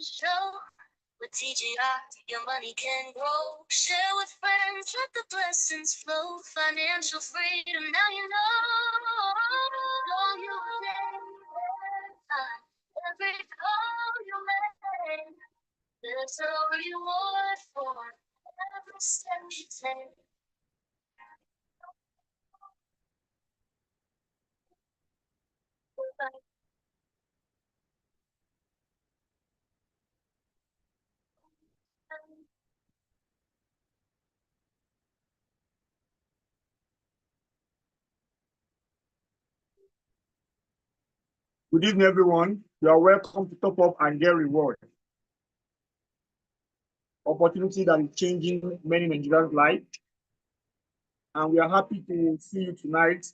show. With TGR, your money can grow. Share with friends, let the blessings flow. Financial freedom, now you know. All you every call you make, there's a reward for every step you take. Good evening, everyone. You are welcome to Top Up and Get Reward. Opportunity that is changing many Nigerians' life. And we are happy to see you tonight.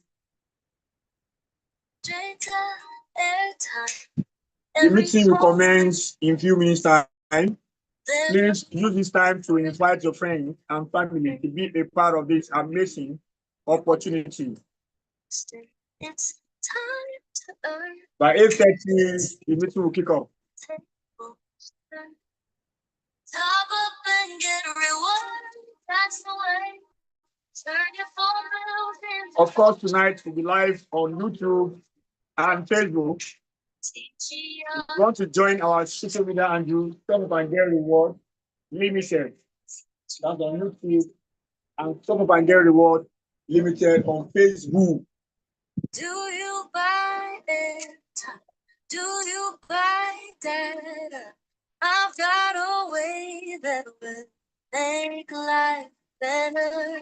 The meeting will commence in a few minutes' time. Please use this time to invite your friends and family to be a part of this amazing opportunity. It's time to earn. By 8:30, the meeting will kick off. Top up and get reward. That's the way. Turn your phone bills into. Of course, tonight we'll be live on YouTube and Facebook. If you want to join our social media and you Top Up and Get Reward Limited, that's on YouTube, and Top Up and Get Reward Limited on Facebook. Do you buy it? Do you buy data? I've got a way that will make life better.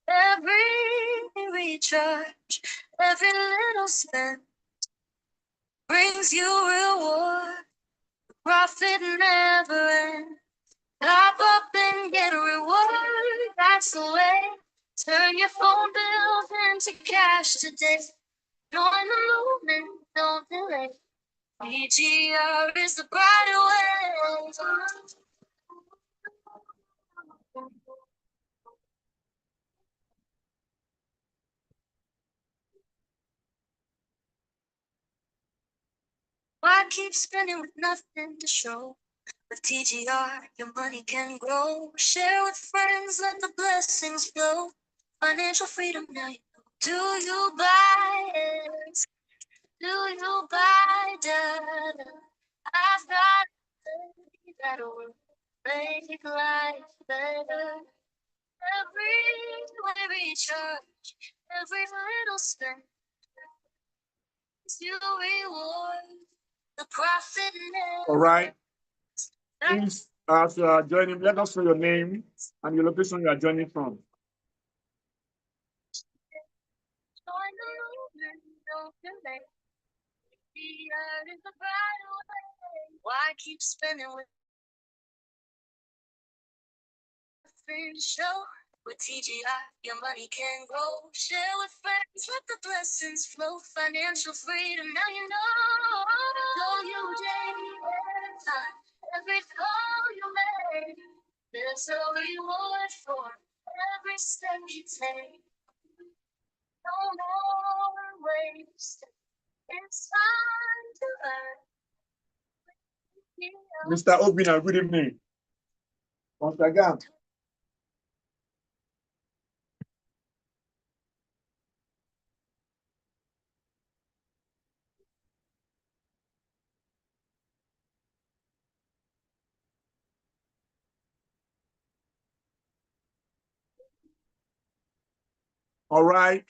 Every recharge, every little spend brings you reward. The profit never ends. Top up and get a reward. That's the way. Turn your phone bills into cash today. Join the movement, don't delay. TGR is the brighter way. Why keep spending with nothing to show? With TGR, your money can grow. Share with friends, let the blessings flow. Financial freedom now you know. Do you buy it? Do you buy data? I've got a that'll make life better. Every recharge, every little spend is you reward. The profit never. All right. Please, as you are joining, let us know your name and the location you are joining from. Join the movement, don't delay. The earth is the brighter way. Why keep spending with friends show? With TGI, your money can grow. Share with friends, let the blessings flow. Financial freedom, now you know. Don't you dare time. Every call you make, there's a reward for every step you take. No more waste. It's time to earn. Mr. Obina, good evening. Once again. All right.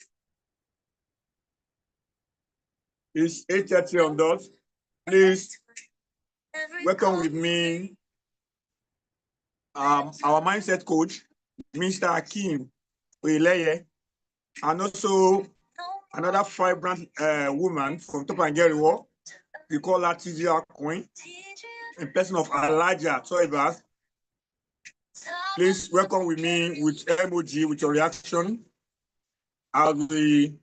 It's 8:30 on dot. Please welcome with me our mindset coach, Mr. Akim Oyeleye, and also another vibrant woman from Top and Get Reward. We call her TGR Queen, in person of Elijah Toibas. Please welcome with me with emoji with your reaction. I'll be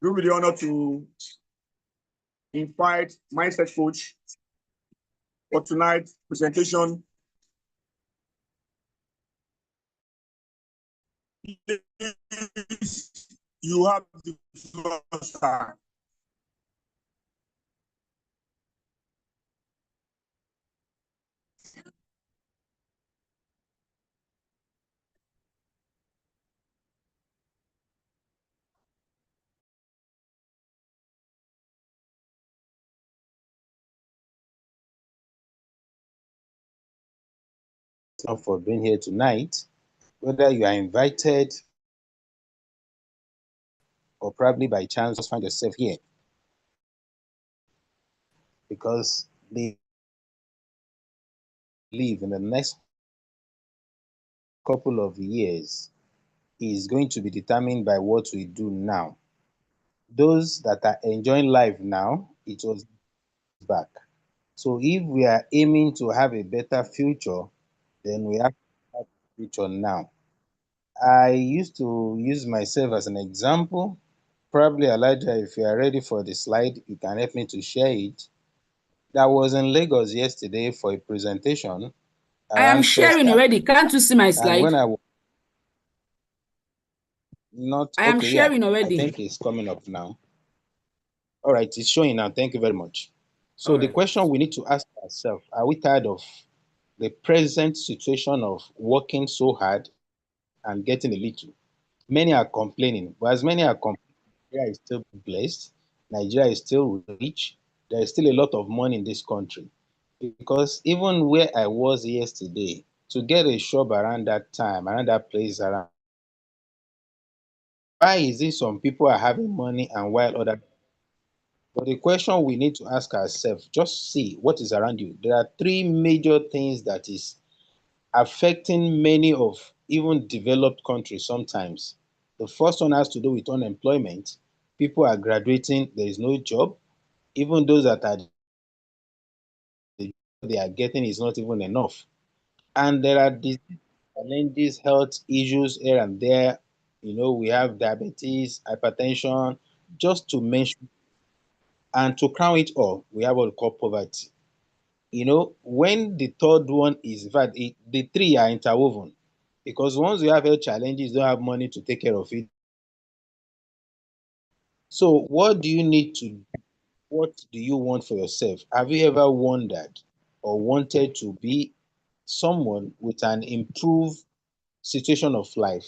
do me the honor to invite mindset coach for tonight's presentation. You have the first time. for being here tonight, whether you are invited or probably by chance just find yourself here. Because they live in the next couple of years is going to be determined by what we do now. Those that are enjoying life now, it was back. So if we are aiming to have a better future, then we have to have a future now. I used to use myself as an example. Probably, Elijah, if you are ready for the slide, you can help me to share it. That was in Lagos yesterday for a presentation I am around sharing Festa. already. Can't you see my And when slide? I was not I am okay, yeah, sharing I already. think it's coming up now. All right, it's showing now. Thank you very much. So All the right. question we need to ask ourselves, are we tired of the present situation of working so hard and getting a little? Many are complaining, but as many are complaining, Nigeria is still blessed, Nigeria is still rich, there is still a lot of money in this country. Because even where I was yesterday, to get a shop around that time, around that place around, why is it some people are having money and while other? But the question we need to ask ourselves, just see what is around you. There are three major things that is affecting many of even developed countries sometimes. The first one has to do with unemployment. People are graduating, there is no job. Even those that are they are getting is not even enough. And there are these challenges, health issues here and there. You know, we have diabetes, hypertension, just to mention. And to crown it all, we have what we call poverty. You know, when the third one is, in fact, the three are interwoven. Because once you have health challenges, you don't have money to take care of it. So, what do you need to do? What do you want for yourself? Have you ever wondered or wanted to be someone with an improved situation of life?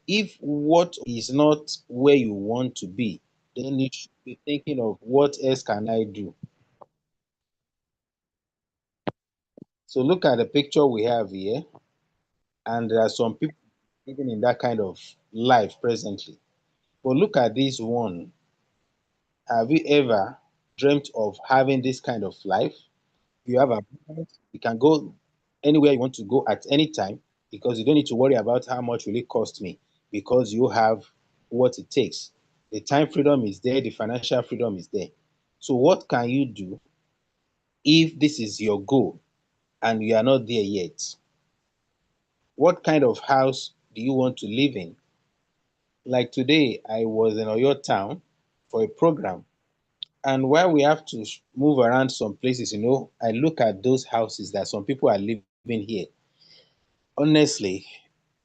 If what is not where you want to be, then you should be thinking of what else can I do? So look at the picture we have here, and there are some people living in that kind of life presently. But look at this one. Have you ever dreamt of having this kind of life? You have a you can go anywhere you want to go at any time because you don't need to worry about how much will it cost me because you have what it takes. The time freedom is there, the financial freedom is there. So what can you do if this is your goal and you are not there yet? What kind of house do you want to live in? Like today, I was in Oyo town for a program. And while we have to move around some places, you know, I look at those houses that some people are living here. Honestly,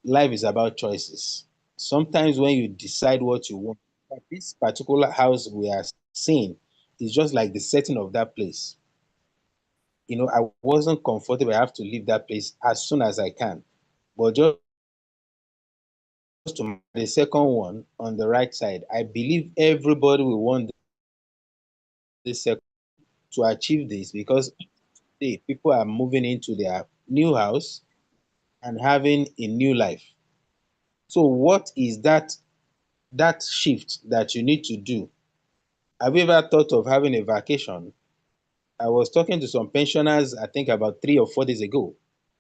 life is about choices. Sometimes when you decide what you want, like this particular house we are seeing is just like the setting of that place. You know, I wasn't comfortable. I have to leave that place as soon as I can. But just to the second one on the right side, I believe everybody will want this second to achieve this because today people are moving into their new house and having a new life. So what is that shift that you need to do? Have you ever thought of having a vacation? I was talking to some pensioners, I think about 3 or 4 days ago,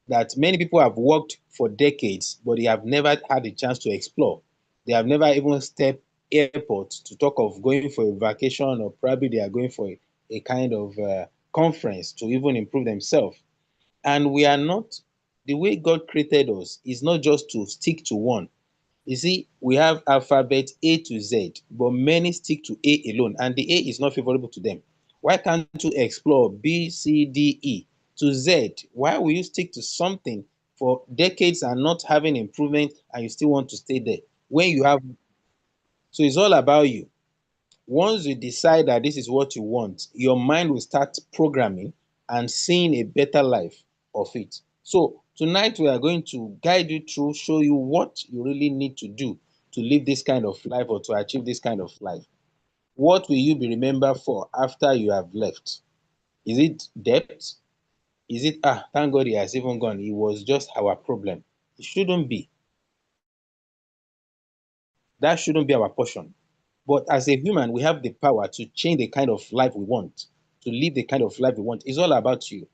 that many people have worked for decades, but they have never had a chance to explore. They have never even stepped airport to talk of going for a vacation, or probably they are going for a kind of conference to even improve themselves. And we are not, the way God created us is not just to stick to one. You see, we have alphabet A to Z, but many stick to A alone, and the A is not favorable to them. Why can't you explore B, C, D, E to Z? Why will you stick to something for decades and not having improvement and you still want to stay there when you have? So it's all about you. Once you decide that this is what you want, your mind will start programming and seeing a better life of it. So tonight we are going to guide you through, show you what you really need to do to live this kind of life or to achieve this kind of life. What will you be remembered for after you have left? Is it debt? Is it, thank God he has even gone. It was just our problem. It shouldn't be. That shouldn't be our portion. But as a human, we have the power to change the kind of life we want, to live the kind of life we want. It's all about you.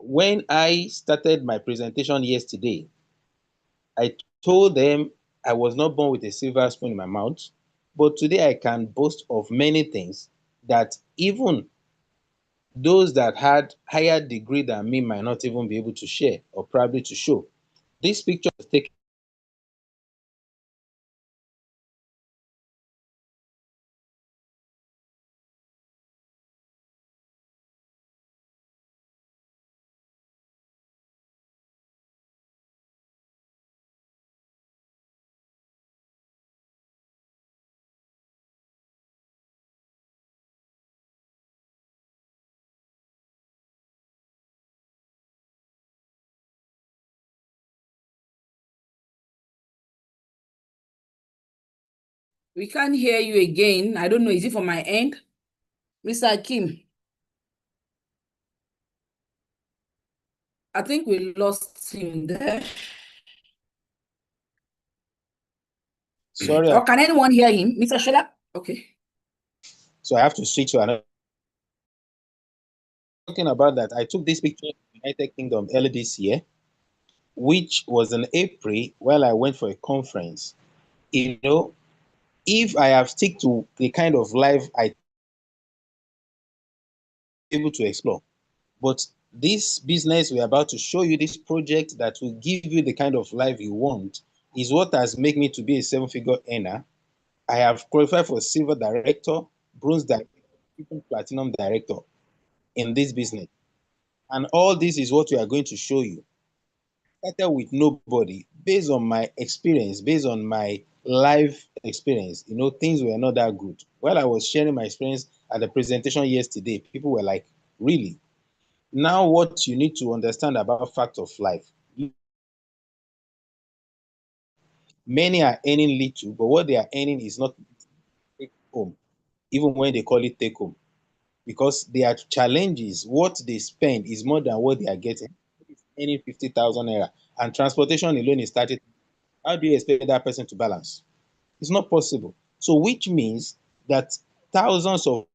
When I started my presentation yesterday, I told them I was not born with a silver spoon in my mouth, but today I can boast of many things that even those that had higher degree than me might not even be able to share or probably to show. This picture was taken We can't hear you again. I don't know. Is it from my end? Mr. Kim, I think we lost him there. sorry, Or can anyone hear him? Mr. Shola? Okay. so I have to switch to another. Talking about that, I took this picture in the United Kingdom early this year, which was in April while I went for a conference. You know, if I have stick to the kind of life I able to explore, but this business we're about to show you, this project that will give you the kind of life you want, is what has made me to be a seven-figure earner. I have qualified for silver director, bronze director, even platinum director in this business. And all this is what we are going to show you. Started with nobody, based on my experience, based on my life experience. Things were not that good. While I was sharing my experience at the presentation yesterday, people were like, really? Now, what you need to understand about fact of life, many are earning little, but what they are earning is not take home, even when they call it take home, because their challenges, what they spend is more than what they are getting. Earning 50,000 naira and transportation alone is 30. How do you expect that person to balance? It's not possible. So, which means that thousands of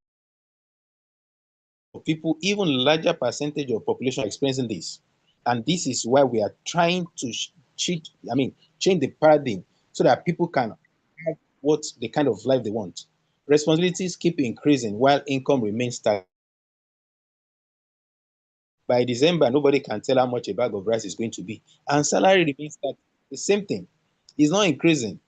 people, even larger percentage of population, are experiencing this, and this is why we are trying to change the paradigm so that people can have what the kind of life they want. Responsibilities keep increasing while income remains stagnant. By December, nobody can tell how much a bag of rice is going to be, and salary remains stagnant. The same thing. It's not increasing.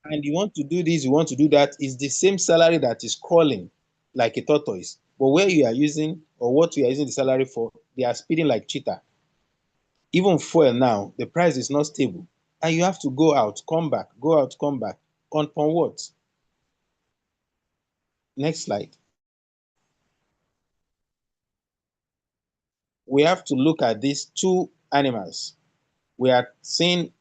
And you want to do this, you want to do that, is the same salary that is crawling like a tortoise. But where you are using, or what you are using the salary for, they are speeding like cheetah. Even fuel now, the price is not stable. And you have to go out, come back, go out, come back. On what? Next slide. We have to look at these two animals. We are seeing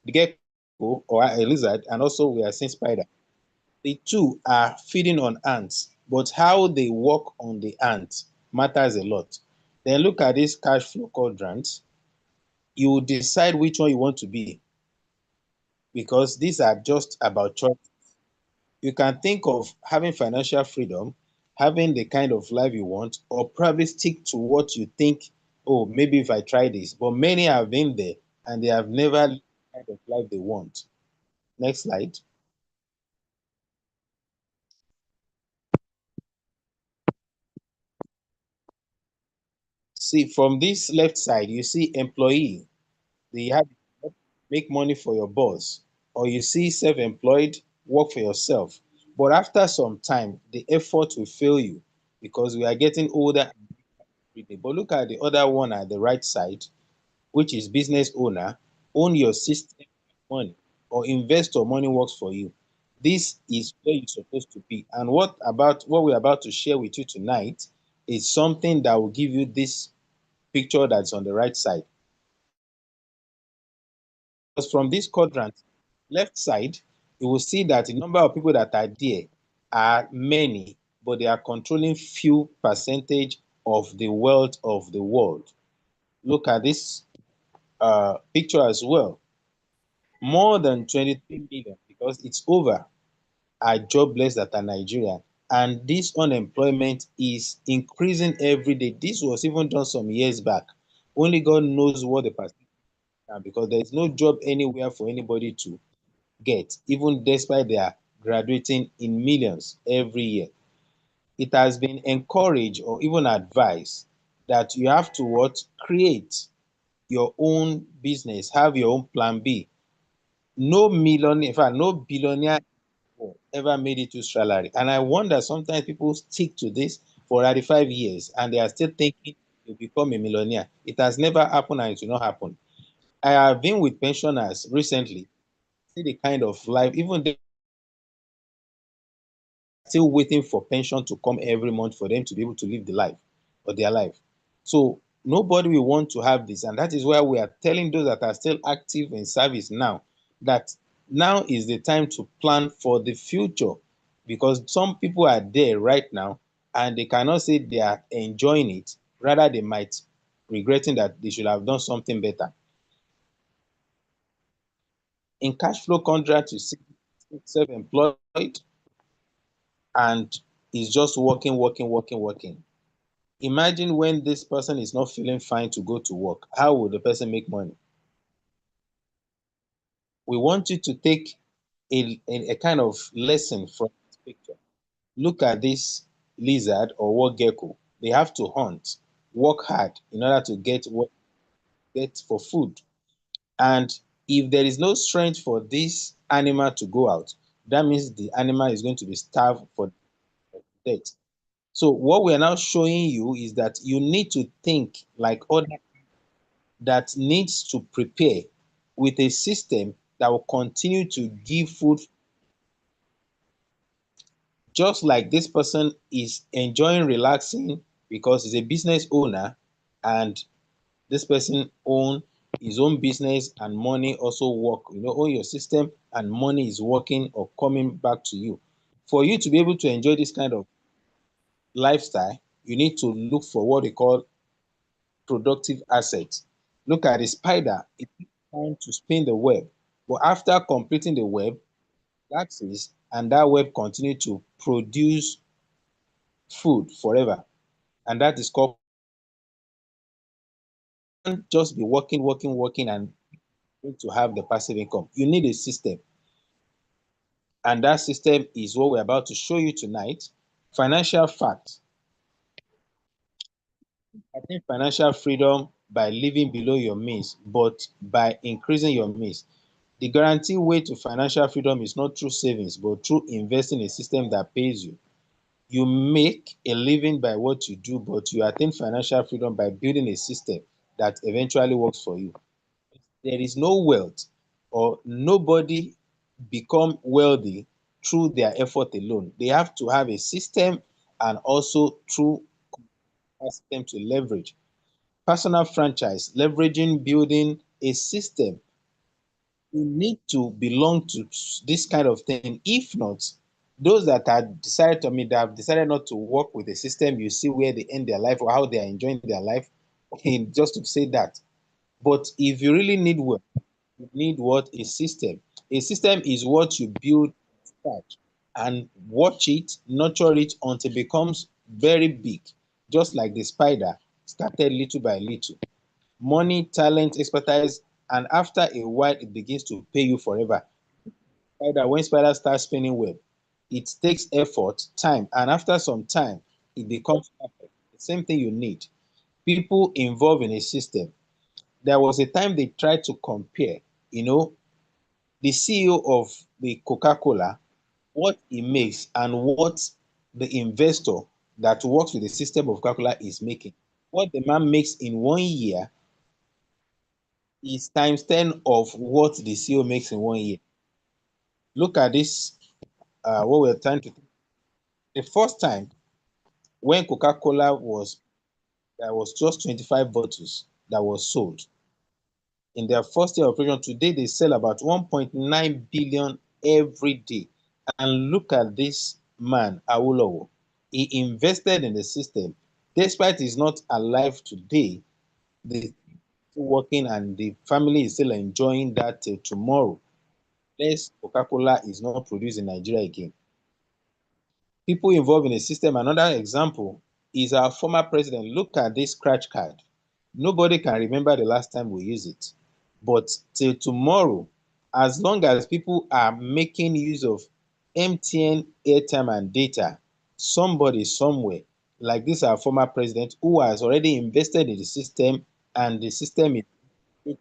the gecko or a lizard, and also we are seeing spider. The two are feeding on ants, but how they work on the ants matters a lot. Then look at this cash flow quadrant. You decide which one you want to be, because these are just about choice. You can think of having financial freedom, having the kind of life you want, or probably stick to what you think, oh, maybe if I try this. But many have been there and they have never lived the kind of life they want. Next slide. See, from this left side, you see employee. They have make money for your boss, or you see self-employed, work for yourself. But after some time, the effort will fail you because we are getting older every day. But look at the other one at the right side, which is business owner. Own your system money, or investor money works for you. This is where you're supposed to be. And what we're about to share with you tonight is something that will give you this picture that's on the right side. Because from this quadrant, left side, you will see that the number of people that are there are many, but they are controlling few percentage of the wealth of the world. Look at this picture as well. More than 23 million, because it's over, are jobless that are Nigerian. And this unemployment is increasing every day. This was even done some years back. Only God knows what the percentage is now, because there is no job anywhere for anybody to get, even despite they are graduating in millions every year. It has been encouraged or even advised that you have to what, create your own business, have your own plan B. No millionaire, in fact, no billionaire ever made it to salary. And I wonder sometimes people stick to this for 35 years and they are still thinking to become a millionaire. It has never happened and it will not happen. I have been with pensioners recently, see the kind of life, even they still waiting for pension to come every month for them to be able to live the life or their life. So nobody will want to have this. And that is why we are telling those that are still active in service now that now is the time to plan for the future, because some people are there right now and they cannot say they are enjoying it. Rather, they might regretting that they should have done something better. In cash flow contract, you see self-employed and is just working, working, working, working. Imagine when this person is not feeling fine to go to work. How will the person make money? We want you to take a kind of lesson from this picture. Look at this lizard or what gecko. They have to hunt, work hard in order to get what get for food. And if there is no strength for this animal to go out, that means the animal is going to be starved for death. So what we are now showing you is that you need to think like other that needs to prepare with a system that will continue to give food, just like this person is enjoying relaxing because he's a business owner and this person own his own business and money also work, own your system and money is working or coming back to you. For you to be able to enjoy this kind of lifestyle, you need to look for what they call productive assets. Look at the spider. It takes time to spin the web. But after completing the web, axis and that web continue to produce food forever. And that is called, you can't just be working, working, working and going to have the passive income. You need a system. And that system is what we're about to show you tonight. Financial fact. I think financial freedom by living below your means, but by increasing your means. The guaranteed way to financial freedom is not through savings, but through investing in a system that pays you. You make a living by what you do, but you attain financial freedom by building a system that eventually works for you. There is no wealth or nobody become wealthy through their effort alone. They have to have a system and also through a system to leverage. Personal franchise, leveraging building a system. You need to belong to this kind of thing. If not, those that are decided to me that have decided not to work with the system, you see where they end their life or how they are enjoying their life. And just to say that. But if you really need work, you need what? A system. A system is what you build from scratch and watch it, nurture it until it becomes very big, just like the spider started little by little. Money, talent, expertise, and after a while, it begins to pay you forever. Spider, when spider starts spinning web, it takes effort, time, and after some time, it becomes perfect. The same thing you need. People involved in a system. There was a time they tried to compare, you know, the CEO of the Coca-Cola, what he makes and what the investor that works with the system of Coca-Cola is making. What the man makes in 1 year is times 10 of what the CEO makes in 1 year. Look at this, what we're trying to. The first time when Coca-Cola was, there was just 25 bottles that was sold. In their first year of operation, today they sell about 1.9 billion every day. And look at this man, Awolowo. He invested in the system. Despite he's not alive today, the working and the family is still enjoying that till tomorrow. Unless Coca-Cola is not produced in Nigeria again. People involved in the system. Another example is our former president. Look at this scratch card. Nobody can remember the last time we use it. But till tomorrow, as long as people are making use of MTN airtime and data, somebody somewhere, like this our former president, who has already invested in the system, and the system is,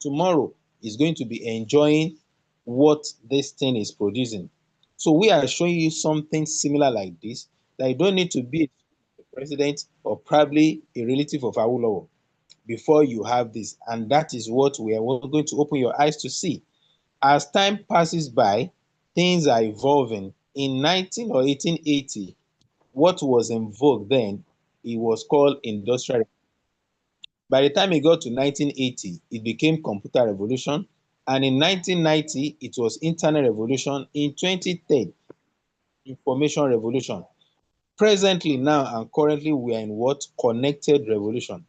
tomorrow is going to be enjoying what this thing is producing. So we are showing you something similar like this, that you don't need to be a president or probably a relative of Awolowo before you have this. And that is what we are going to open your eyes to see. As time passes by, things are evolving. In 19 or 1880, what was in vogue then, it was called industrial. By the time it got to 1980, it became computer revolution. And in 1990, it was internet revolution. In 2010, information revolution. Presently now and currently, we are in what? Connected revolution.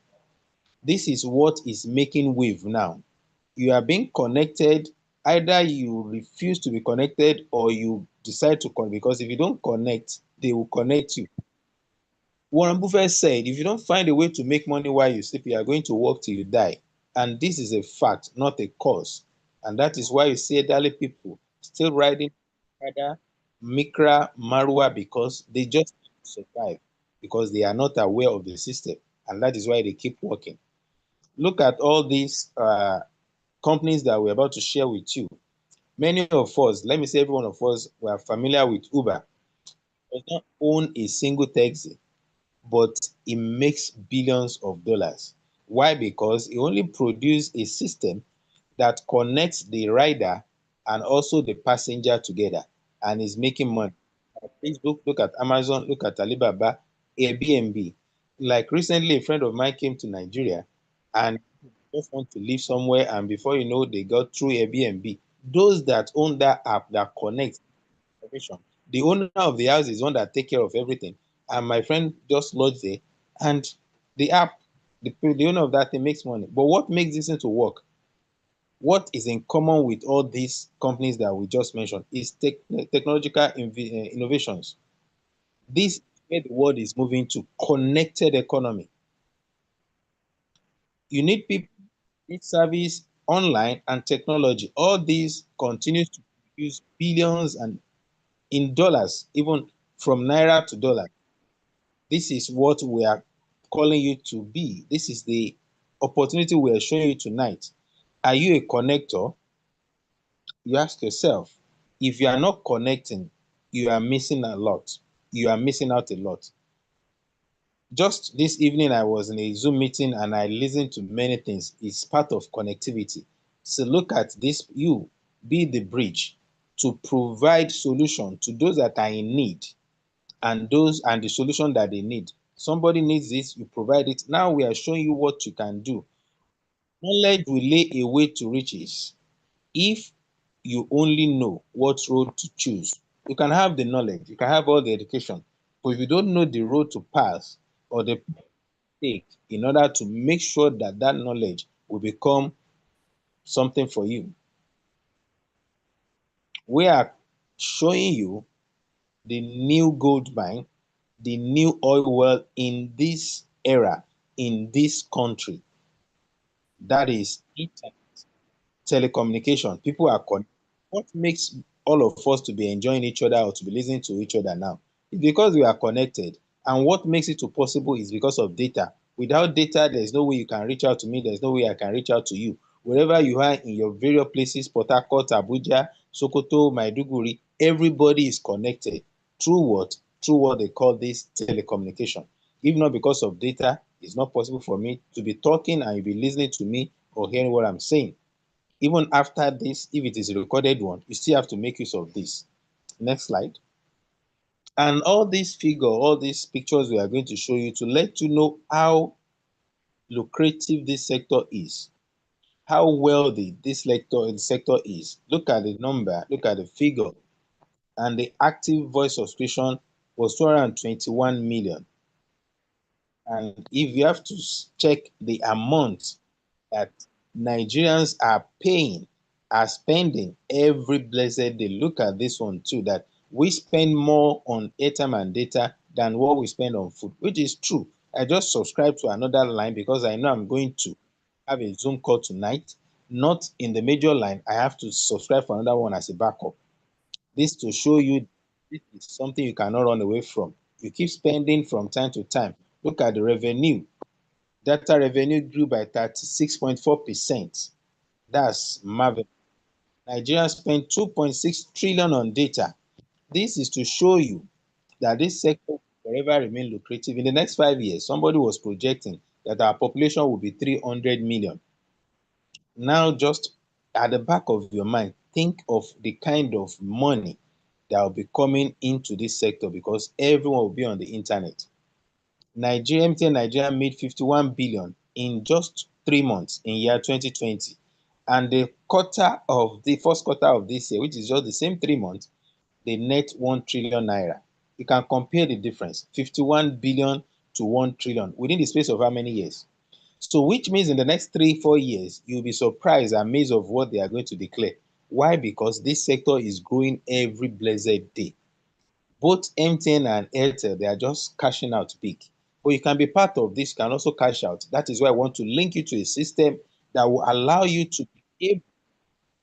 This is what is making wave now. You are being connected, either you refuse to be connected or you decide to connect, because if you don't connect, they will connect you. Warren Buffett said, if you don't find a way to make money while you sleep, you are going to work till you die. And this is a fact, not a cause. And that is why you see elderly people still riding either Mikra, Marwa, because they just survive, because they are not aware of the system. And that is why they keep working. Look at all these companies that we're about to share with you. Many of us, let me say every one of us, we are familiar with Uber. It does not own a single taxi, but it makes billions of dollars. Why? Because it only produces a system that connects the rider and also the passenger together and is making money. Facebook, look at Amazon, look at Alibaba, Airbnb. Like recently, a friend of mine came to Nigeria and just want to live somewhere, and before you know, they got through Airbnb. Those that own that app that connects information, the owner of the house is one that take care of everything. And my friend just lodged there, and the app, the owner of that thing makes money. But what makes this thing to work? What is in common with all these companies that we just mentioned is technological innovations. This is where the world is moving to: connected economy. You need people, need service, online and technology. All these continues to produce billions and in dollars, even from naira to dollar. This is what we are calling you to be. This is the opportunity we are showing you tonight. Are you a connector? You ask yourself. If you are not connecting, you are missing a lot. You are missing out a lot. Just this evening, I was in a Zoom meeting and I listened to many things. It's part of connectivity. So look at this, you be the bridge to provide solution to those that are in need, and the solution that they need. Somebody needs this, you provide it. Now we are showing you what you can do. Knowledge will lay a way to riches if you only know what road to choose. You can have the knowledge, you can have all the education, but if you don't know the road to pass or the take in order to make sure that that knowledge will become something for you, we are showing you the new gold mine, the new oil well in this era, in this country. That is internet, telecommunication. People are what makes all of us to be enjoying each other or to be listening to each other now is because we are connected. And what makes it to possible is because of data. Without data, there's no way you can reach out to me. There's no way I can reach out to you. Wherever you are in your various places, Port Harcourt, Abuja, Sokoto, Maiduguri, everybody is connected. Through what? Through what they call this telecommunication. If not because of data, it's not possible for me to be talking and you be listening to me or hearing what I'm saying. Even after this, if it is a recorded one, you still have to make use of this. Next slide. And all these figures, all these pictures we are going to show you to let you know how lucrative this sector is, how wealthy this sector is. Look at the number, look at the figure, and the active voice subscription was 221 million. And if you have to check the amount that Nigerians are paying, are spending every blessed day, look at this one too, that we spend more on airtime and data than what we spend on food, which is true. I just subscribed to another line because I know I'm going to have a Zoom call tonight, not in the major line. I have to subscribe for another one as a backup. This to show you this is something you cannot run away from. You keep spending from time to time. Look at the revenue. Data revenue grew by 36.4%. That's marvelous. Nigeria spent 2.6 trillion on data. This is to show you that this sector will forever remain lucrative. In the next 5 years, somebody was projecting that our population will be 300 million. Now, just at the back of your mind, think of the kind of money that will be coming into this sector because everyone will be on the internet. MTN Nigeria made 51 billion in just 3 months in year 2020. And the first quarter of this year, which is just the same 3 months, they net 1 trillion naira. You can compare the difference, 51 billion to 1 trillion within the space of how many years? So which means in the next 3-4 years, you'll be surprised, amazed of what they are going to declare. Why? Because this sector is growing every blessed day. Both MTN and Airtel, they are just cashing out big. But you can be part of this, you can also cash out. That is why I want to link you to a system that will allow you to be able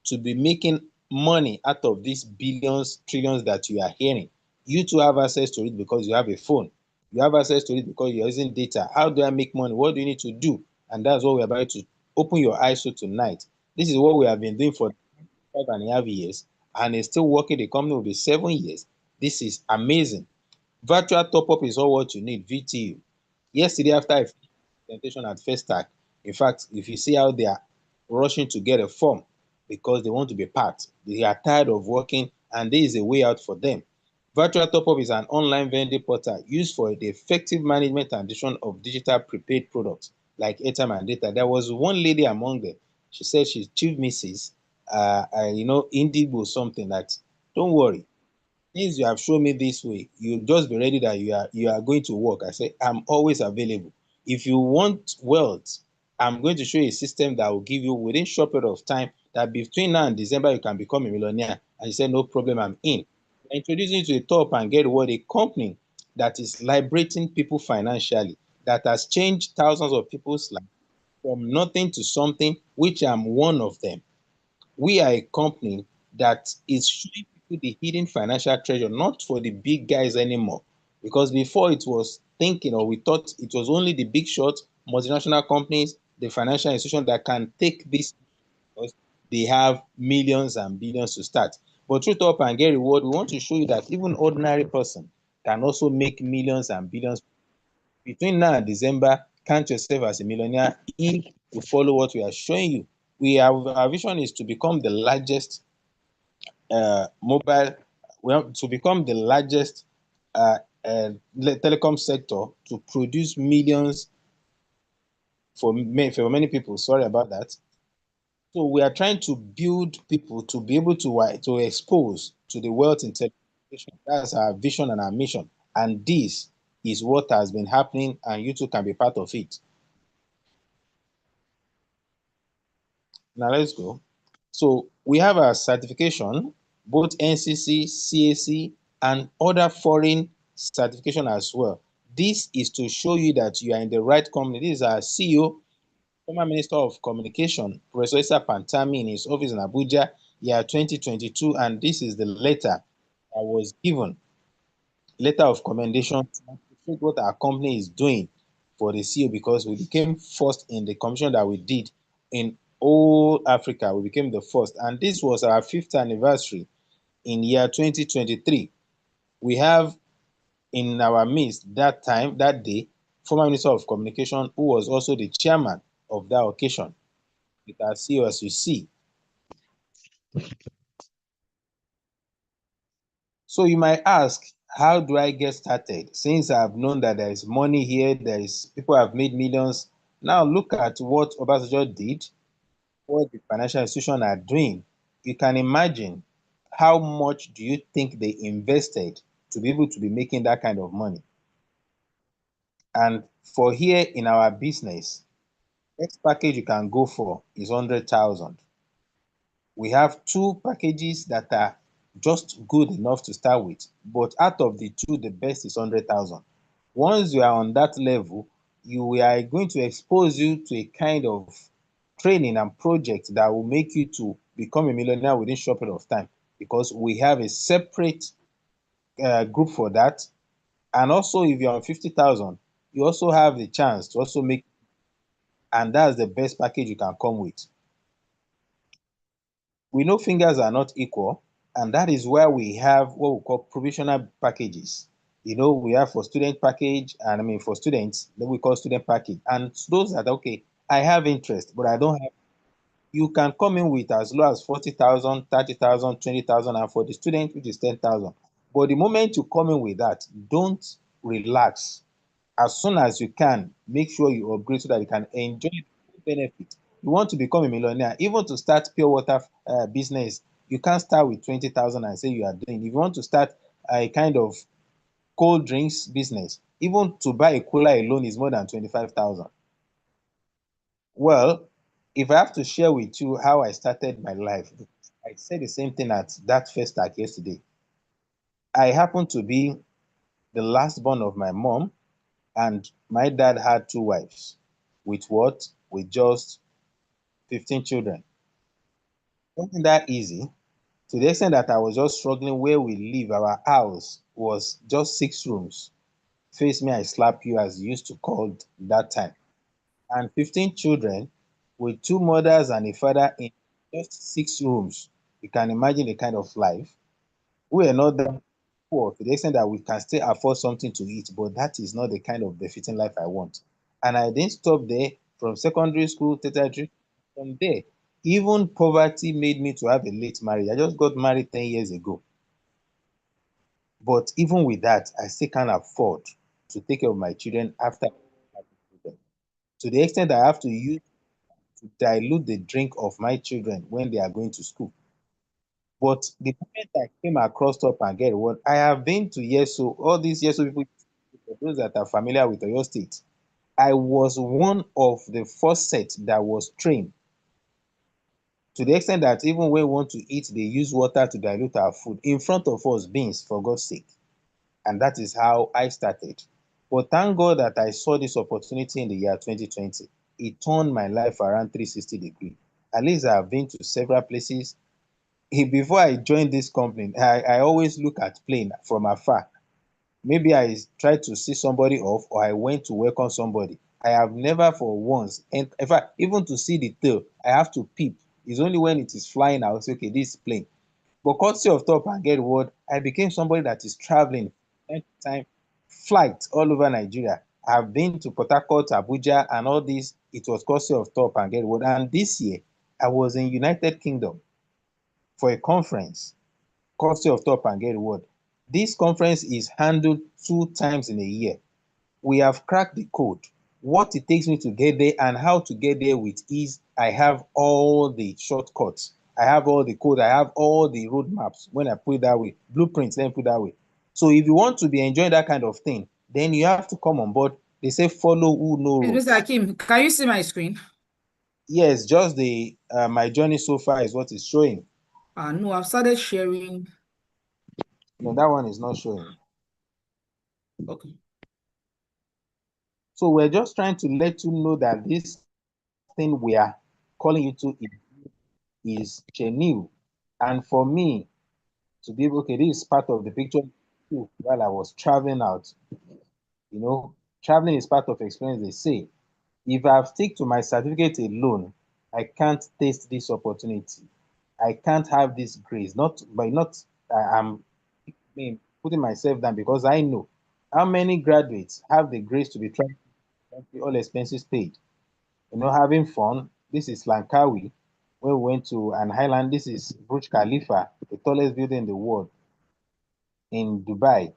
to be making money out of these billions, trillions that you are hearing. You too have access to it because you have a phone. You have access to it because you're using data. How do I make money? What do you need to do? And that's what we're about to open your eyes to tonight. This is what we have been doing for 5.5 years, and it's still working. The company will be 7 years. This is amazing. Virtual top-up is all what you need, VTU. Yesterday, after I finished the presentation at Festac, in fact, if you see how they are rushing to get a form because they want to be part, they are tired of working, and there is a way out for them. Virtual top-up is an online vending portal used for the effective management and distribution of digital prepaid products like airtime and data. There was one lady among them. She said she's Chief Mrs. Indigo something that, don't worry, since you have shown me this way, you just be ready that you are going to work. I say, I'm always available. If you want wealth, I'm going to show you a system that will give you within short period of time that between now and December, you can become a millionaire. And she said, no problem, I'm in. Introducing you to the top and get what a company that is liberating people financially, that has changed thousands of people's lives from nothing to something, which I'm one of them. We are a company that is showing people the hidden financial treasure, not for the big guys anymore. Because before it was thinking, or we thought it was only the big shots, multinational companies, the financial institution that can take this because they have millions and billions to start. But through Top and Get Reward, we want to show you that even ordinary person can also make millions and billions. Between now and December, count yourself as a millionaire if you follow what we are showing you. Our vision is to become the largest to become the largest telecom sector to produce millions for many people. Sorry about that. So we are trying to build people to be able to expose to the wealth in telecommunication. That's our vision and our mission. And this is what has been happening, and you too can be part of it. Now let's go. So we have a certification, both NCC, CAC, and other foreign certification as well. This is to show you that you are in the right company. This is our CEO, former Minister of Communication, Professor Issa Pantami, in his office in Abuja, year 2022, and this is the letter that was given, letter of commendation to show what our company is doing for the CEO, because we became first in the commission that we did in all Africa. We became the first, and this was our 5th anniversary in year 2023. We have in our midst that day, former Minister of Communication, who was also the chairman of that occasion, with our CEO, as you see. So you might ask, how do I get started? Since I've known that there is money here, people have made millions. Now look at what Obasanjo did, what the financial institutions are doing. You can imagine how much do you think they invested to be able to be making that kind of money. And for here in our business, next package you can go for is 100,000. We have two packages that are just good enough to start with, but out of the two, the best is 100,000. Once you are on that level, we are going to expose you to a kind of training and project that will make you to become a millionaire within a short period of time, because we have a separate group for that. And also, if you're on 50,000, you also have the chance to also make, and that's the best package you can come with. We know fingers are not equal, and that is where we have what we call provisional packages. We have for student package, and I mean for students, then we call student package. And those that, okay, I have interest, but I don't have, you can come in with as low as 40,000, 30,000, 20,000, and for the student, which is 10,000. But the moment you come in with that, don't relax. As soon as you can, make sure you upgrade so that you can enjoy the benefit. You want to become a millionaire, even to start pure water business, you can't start with 20,000 and say you are doing. If you want to start a kind of cold drinks business, even to buy a cooler alone is more than 25,000. Well, if I have to share with you how I started my life, I said the same thing at that first start yesterday. I happened to be the last born of my mom, and my dad had two wives with what? With just 15 children. Wasn't that easy? To the extent that I was just struggling where we live. Our house was just 6 rooms. Face me, I slap you, as you used to call that time. And 15 children with two mothers and a father in just 6 rooms. You can imagine the kind of life. We are not that poor to the extent that we can still afford something to eat, but that is not the kind of befitting life I want. And I didn't stop there. From secondary school, tertiary, from there, even poverty made me to have a late marriage. I just got married 10 years ago. But even with that, I still can't afford to take care of my children after having children. To the extent that I have to use to dilute the drink of my children when they are going to school. But the moment I came across Top and Get Reward, I have been to Yeso, all these Yeso people, for those that are familiar with Oyo State, I was one of the first set that was trained, to the extent that even when we want to eat, they use water to dilute our food in front of us, beans, for God's sake. And that is how I started. But thank God that I saw this opportunity in the year 2020. It turned my life around 360 degrees. At least I have been to several places. Before I joined this company, I always look at plane from afar. Maybe I try to see somebody off, or I went to welcome somebody. I have never for once, and in fact, even to see the tail, I have to peep. It's only when it is flying, I will say, okay, this is plane. But courtesy of Top and Get Word, I became somebody that is traveling time to time, flight all over Nigeria. I've been to Port Harcourt, Abuja, and all this. It was courtesy of Top and Get Word. And this year, I was in United Kingdom for a conference, courtesy of Top and Get Word. This conference is handled 2 times in a year. We have cracked the code. What it takes me to get there and how to get there with ease, I have all the shortcuts. I have all the code. I have all the roadmaps. When I put it that way, blueprints, let me put it that way. So if you want to be enjoying that kind of thing, then you have to come on board. They say follow who know Hey, road. Mr. Akim, can you see my screen? Yes, just the my journey so far is what is showing. No, I've started sharing. No, that one is not showing. Okay. So we're just trying to let you know that this thing we are calling you to is genuine. And for me to be able, okay, this is part of the picture too, while I was traveling out. Traveling is part of experience, they say. If I stick to my certificate alone, I can't taste this opportunity. I can't have this grace. Not by not I'm putting myself down, because I know how many graduates have the grace to be trying all expenses paid. Having fun. This is Langkawi, where we went to an island. This is Burj Khalifa, the tallest building in the world, in Dubai.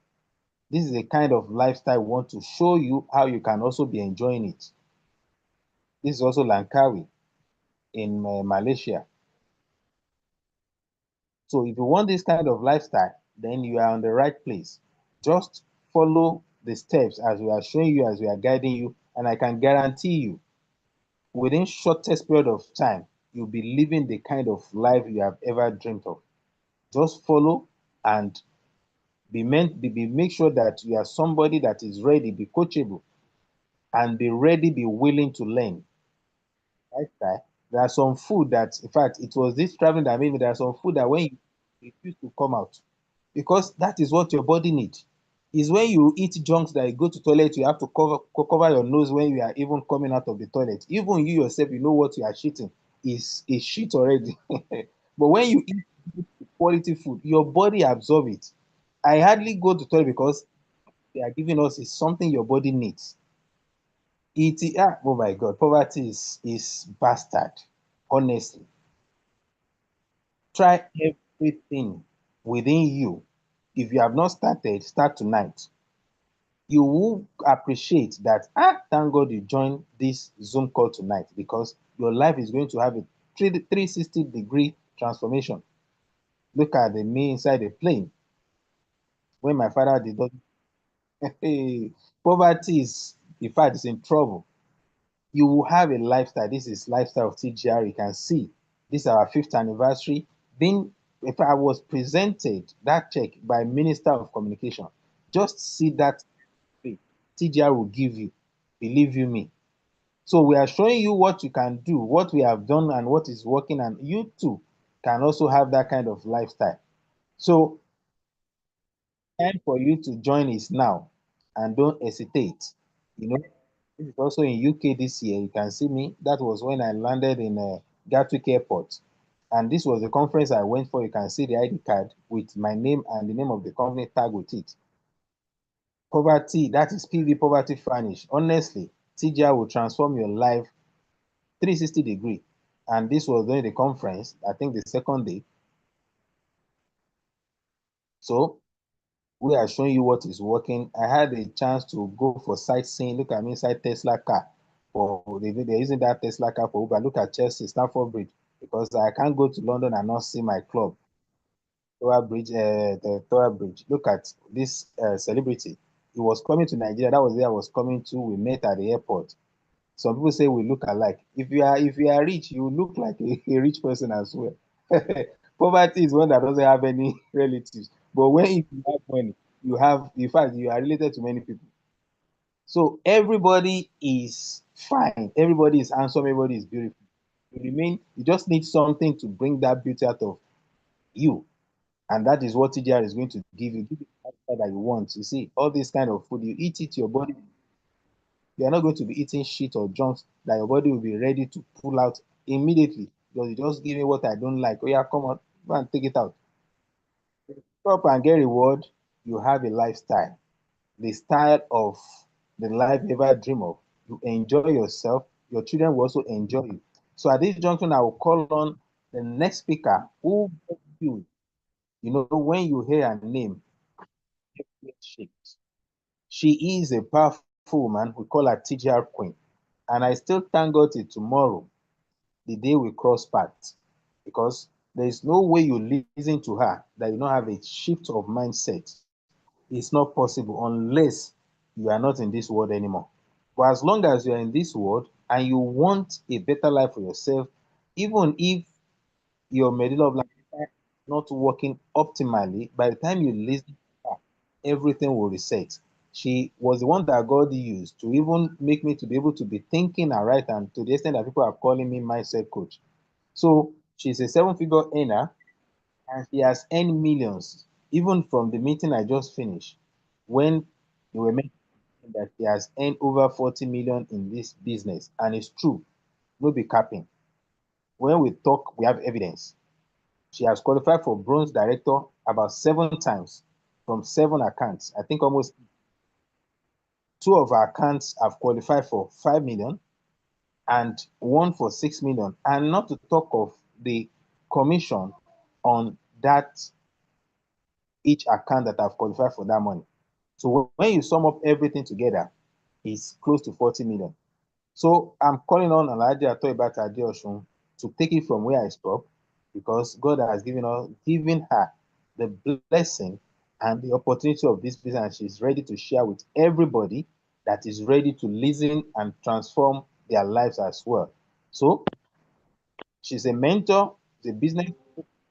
This is the kind of lifestyle we want to show you how you can also be enjoying it. This is also Langkawi in Malaysia. So if you want this kind of lifestyle, then you are on the right place. Just follow the steps as we are showing you, as we are guiding you, and I can guarantee you, within shortest period of time, you'll be living the kind of life you have ever dreamt of. Just follow and make sure that you are somebody that is ready, be coachable, and be ready, be willing to learn. Right? There are some food that, in fact, it was this traveling that made me. There are some food that when you refuse to come out, because that is what your body needs. Is when you eat junks that you go to toilet, you have to cover your nose when you are even coming out of the toilet. Even you yourself, you know what you are shitting is shit already. But when you eat quality food, your body absorb it. I hardly go to toilet because they are giving us is something your body needs. Oh my God, poverty is bastard. Honestly, try everything within you. If you have not started, start tonight. You will appreciate that. Thank God you joined this Zoom call tonight, because your life is going to have a 360-degree transformation. Look at me inside the plane when my father did not. Poverty is, in fact, is in trouble. You will have a lifestyle. This is lifestyle of TGR. You can see this is our 5th anniversary. Being, if I was presented that check by Minister of Communication, just see that TGR will give you. Believe you me. So we are showing you what you can do, what we have done, and what is working, and you too can also have that kind of lifestyle. So time for you to join is now, and don't hesitate. You know, this is also in UK this year. You can see me. That was when I landed in Gatwick Airport, and this was the conference I went for. You can see the ID card with my name and the name of the company tag with it. Poverty, that is PV Poverty Vanish. Honestly, TGI will transform your life 360 degree. And this was during the conference, I think the second day. So we are showing you what is working. I had a chance to go for sightseeing. Look at me inside Tesla car. They're using that Tesla car for Uber. Look at Chelsea, Stamford Bridge, because I can't go to London and not see my club. The Tower Bridge. Look at this celebrity. He was coming to Nigeria. That was where I was coming to. We met at the airport. Some people say we look alike. If you are rich, you look like a rich person as well. Poverty is one that doesn't have any relatives. But when you have money, you have, in fact, you are related to many people. So everybody is fine. Everybody is handsome. Everybody is beautiful. You just need something to bring that beauty out of you. And that is what TGR is going to give you. Give you the lifestyle that you want. You see, all this kind of food, you eat it, your body, you are not going to be eating shit or junks that your body will be ready to pull out immediately. Because you just give me what I don't like. Oh yeah, come on, go and take it out. Stop and get reward. You have a lifestyle, the style of the life you ever dream of. You enjoy yourself. Your children will also enjoy you. So at this junction, I will call on the next speaker who you. You know, when you hear her name, she is a powerful woman. We call her TGR Queen. And I still thank God till tomorrow, the day we cross paths, because there is no way you listen to her that you don't have a shift of mindset. It's not possible unless you are not in this world anymore. But as long as you are in this world and you want a better life for yourself, even if your middle of life is not working optimally, by the time you listen to her, everything will reset. She was the one that God used to even make me to be able to be thinking and right, and to the extent that people are calling me mindset coach. So she's a 7-figure earner, and she has earned millions, even from the meeting I just finished, when they were mentioning that she has earned over 40 million in this business. And it's true, no be capping. When we talk, we have evidence. She has qualified for bronze director about 7 times from 7 accounts. I think almost 2 of her accounts have qualified for 5 million and one for 6 million. And not to talk of the commission on that each account that have qualified for that money. So when you sum up everything together, it's close to 40 million. So I'm calling on Alhaji Atoyibata Adeosun to take it from where I stopped, because God has given her the blessing and the opportunity of this business, and she's ready to share with everybody that is ready to listen and transform their lives as well. So she's a mentor, she's a business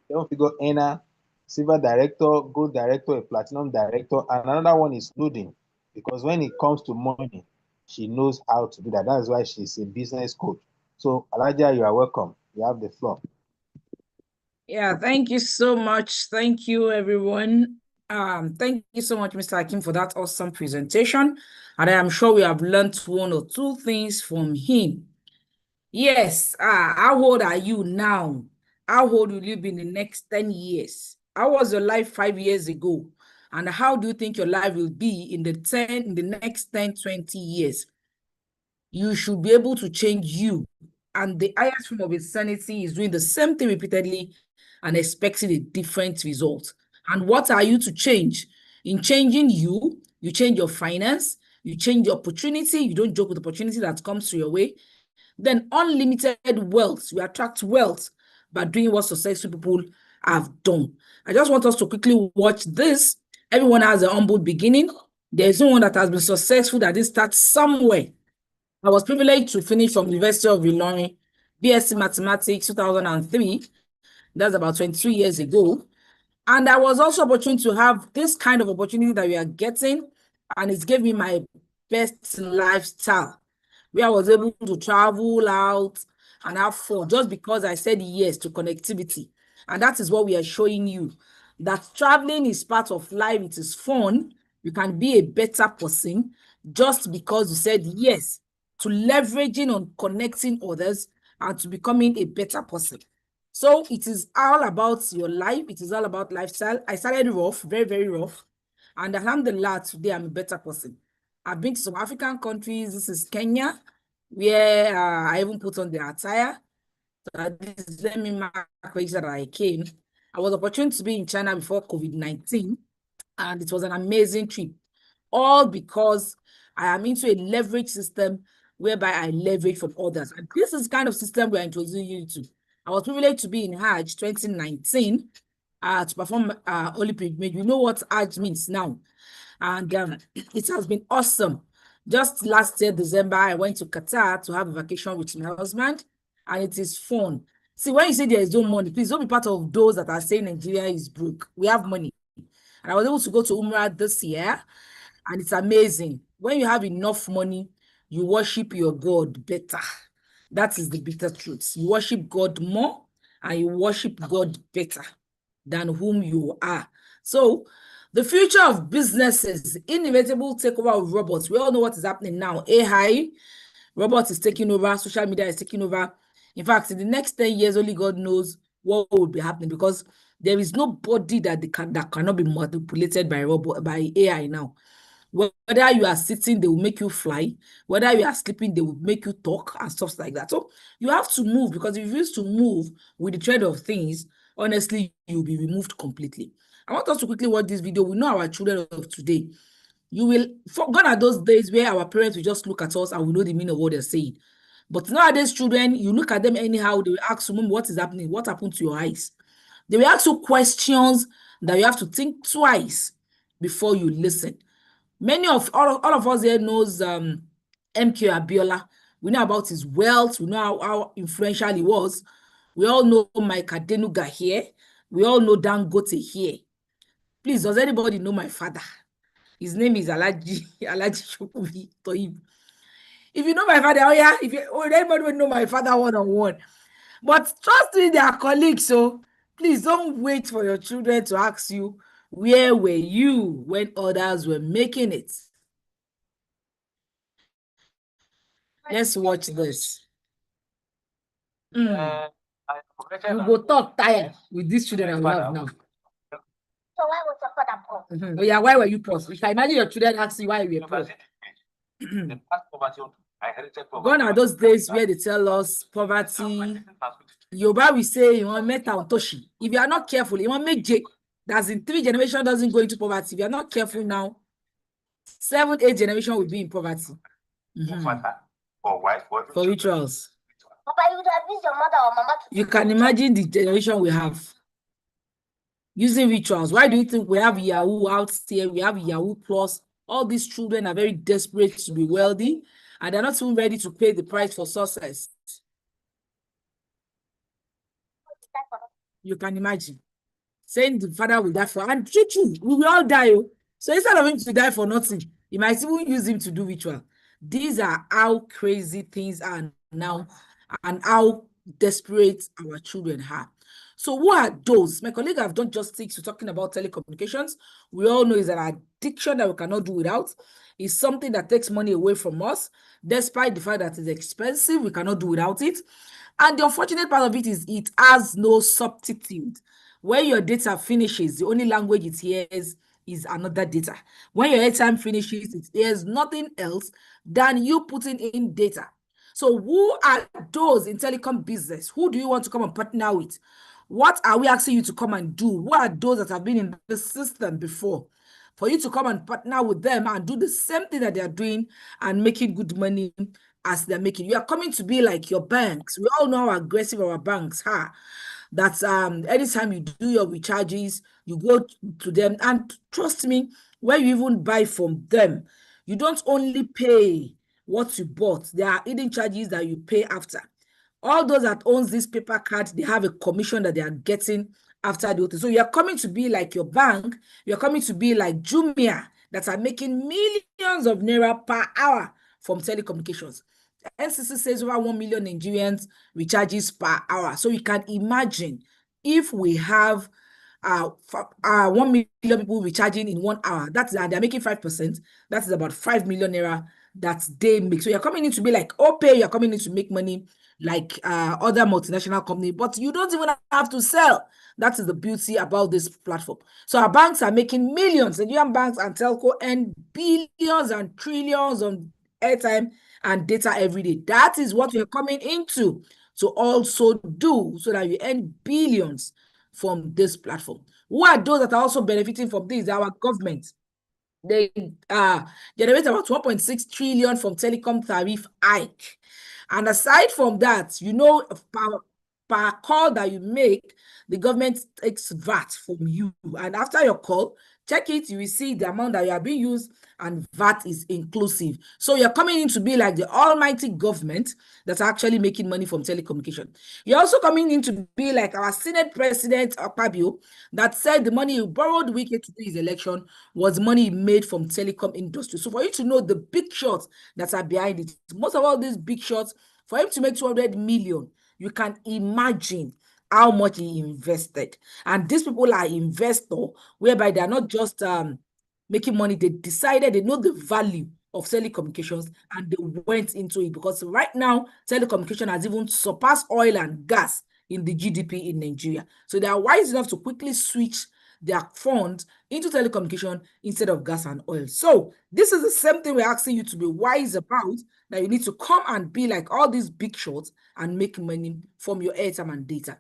seven-figure earner, silver director, gold director, a platinum director, and another one is loading. Because when it comes to money, she knows how to do that. That's why she's a business coach. So, Alaja, you are welcome. You have the floor. Yeah, thank you so much. Thank you, everyone. Thank you so much, Mr. Hakim, for that awesome presentation. And I am sure we have learned one or two things from him. Yes, how old are you now? How old will you be in the next 10 years? How was your life 5 years ago? And how do you think your life will be in the next 10, 20 years? You should be able to change you. And the highest form of insanity is doing the same thing repeatedly and expecting a different result. And what are you to change? In changing you, you change your finance, you change the opportunity, you don't joke with opportunity that comes to your way. Then unlimited wealth, you attract wealth by doing what successful people have done. I just want us to quickly watch this. Everyone has a humble beginning. There's no one that has been successful that didn't start somewhere. I was privileged to finish from the University of Illinois, BSc Mathematics, 2003. That's about 22 years ago. And I was also opportunity to have this kind of opportunity that we are getting, and it gave me my best lifestyle, where I was able to travel out and have fun just because I said yes to connectivity. And that is what we are showing you, that traveling is part of life. It is fun. You can be a better person just because you said yes to leveraging on connecting others and to becoming a better person. So it is all about your life. It is all about lifestyle. I started rough, very, very rough. And alhamdulillah, today I'm a better person. I've been to some African countries. This is Kenya, where I even put on the attire. So let me mark that I came. I was opportunity to be in China before COVID-19, and it was an amazing trip. All because I am into a leverage system whereby I leverage from others. And this is the kind of system we're introducing you to. I was privileged to be in Hajj 2019 to perform Holy Pilgrimage. You know what Hajj means now. And it has been awesome. Just last year, December, I went to Qatar to have a vacation with my husband, and it is fun. See, when you say there is no money, please don't be part of those that are saying Nigeria is broke. We have money. And I was able to go to Umrah this year, and it's amazing. When you have enough money, you worship your God better. That is the bitter truth. You worship God more, and you worship God better than whom you are. So, the future of businesses, inevitable takeover of robots. We all know what is happening now. AI, robots is taking over, social media is taking over. In fact, in the next 10 years, only God knows what will be happening, because there is nobody that cannot be manipulated by AI now. Whether you are sitting, they will make you fly. Whether you are sleeping, they will make you talk and stuff like that. So you have to move, because if you used to move with the trend of things, honestly, you'll be removed completely. I want us to quickly watch this video. We know our children of today. You will forget are those days where our parents will just look at us and we know the meaning of what they're saying. But nowadays, children, you look at them anyhow, they will ask you, Mom, what is happening? What happened to your eyes? They will ask you questions that you have to think twice before you listen. Many of all of us here knows MK Abiola. We know about his wealth. We know how influential he was. We all know Mike Adenuga here. We all know Dangote here. Please, does anybody know my father? His name is Alaji Shokubi Toib. If you know my father, anybody will know my father one-on-one. But trust me, they are colleagues, so please don't wait for your children to ask you, where were you when others were making it? Let's watch this. You go talk tired with these children I love now. So why was your father poor? Oh yeah, why were you poor? You can imagine your children asking why you were poor. Gone are those days where they tell us poverty. Yoruba will say you want meta toshi. If you are not careful, you want make J. That's in 3 generations doesn't go into poverty. If you are not careful now, 7, 8 generation will be in poverty. For rituals. Papa, you would have used your mother or mama to You can imagine the generation we have. using rituals. Why do you think we have Yahoo out here? We have Yahoo Plus. All these children are very desperate to be wealthy, and they're not even ready to pay the price for success. You can imagine saying the father will die for, and true, we will all die. So instead of him to die for nothing, you might even use him to do ritual. These are how crazy things are now and how desperate our children are. So who are those? My colleague have done justice to talking about telecommunications. We all know it's an addiction that we cannot do without. It's something that takes money away from us. Despite the fact that it's expensive, we cannot do without it. And the unfortunate part of it is it has no substitute. When your data finishes, the only language it hears is another data. When your airtime finishes, it hears nothing else than you putting in data. So who are those in telecom business? Who do you want to come and partner with? What are we asking you to come and do? What are those that have been in the system before? For you to come and partner with them and do the same thing that they are doing and making good money as they're making. You are coming to be like your banks. We all know how aggressive our banks are. That anytime you do your recharges, you go to them, and trust me, when you even buy from them, you don't only pay what you bought. There are hidden charges that you pay after. All those that owns this paper card, they have a commission that they are getting after the whole thing. So you're coming to be like your bank, you're coming to be like Jumia, that are making millions of naira per hour from telecommunications. NCC says over 1 million Nigerians recharges per hour. So you can imagine if we have 1 million people recharging in 1 hour, that's and they're making 5%, that is about 5 million naira that they make. So you're coming in to be like OPay, you're coming in to make money like other multinational company, but you don't even have to sell. That is the beauty about this platform. So our banks are making millions. Nigerian banks and telco earn billions and trillions on airtime and data every day. That is what we're coming into to also do, so that you earn billions from this platform. Who are those that are also benefiting from this? Our government. They generate about 1.6 trillion from telecom tariff hike. And aside from that, per call that you make, the government takes VAT from you. And after your call, check it, you will see the amount that you are being used, and VAT is inclusive. So you're coming in to be like the almighty government that's actually making money from telecommunication. You're also coming in to be like our Senate President Akpabio, that said the money he borrowed Wike to do his election was money he made from telecom industry. So for you to know the big shots that are behind it, most of all these big shots, for him to make 200 million, you can imagine how much he invested. And these people are investors, whereby they are not just making money. They decided, they know the value of telecommunications, and they went into it, because right now telecommunication has even surpassed oil and gas in the GDP in Nigeria. So they are wise enough to quickly switch their funds into telecommunication instead of gas and oil. So this is the same thing we're asking you to be wise about, that you need to come and be like all these big shots and make money from your airtime and data.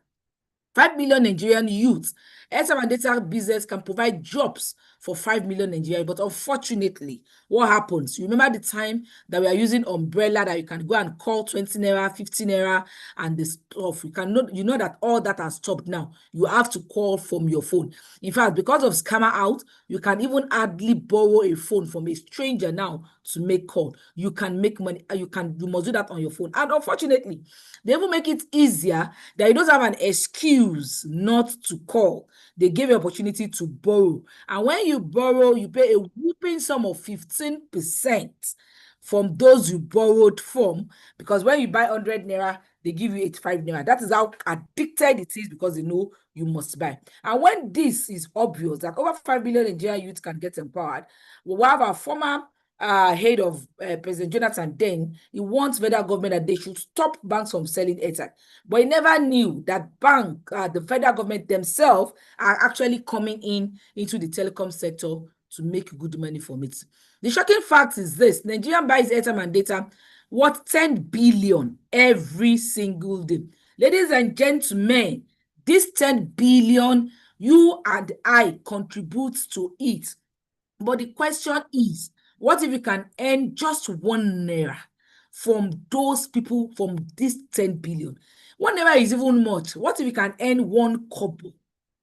5 million Nigerian youths. Airtime and data business can provide jobs for 5 million Nigerians. But unfortunately, what happens? You remember the time that we are using umbrella, that you can go and call 20 naira, 50 naira, and the stuff. You know that all that has stopped now. You have to call from your phone. In fact, because of scammer out, you can even hardly borrow a phone from a stranger now to make call. You can make money. You must do that on your phone. And unfortunately, they even make it easier that you don't have an excuse not to call. They give you opportunity to borrow. And when you borrow, you pay a whooping sum of 15% from those you borrowed from. Because when you buy 100 naira, they give you 85 naira. That is how addicted it is, because they know you must buy. And when this is obvious, that over 5 billion Nigerian youths can get empowered, we'll have our former head of President Jonathan then, he wants federal government that they should stop banks from selling airtime. But he never knew that the federal government themselves are actually coming into the telecom sector to make good money from it. The shocking fact is this: Nigerian buys airtime and data worth 10 billion every single day. Ladies and gentlemen, this 10 billion, you and I contribute to it. But the question is, what if you can earn just 1 naira from those people, from this 10 billion? 1 naira is even much. What if you can earn 1 kobo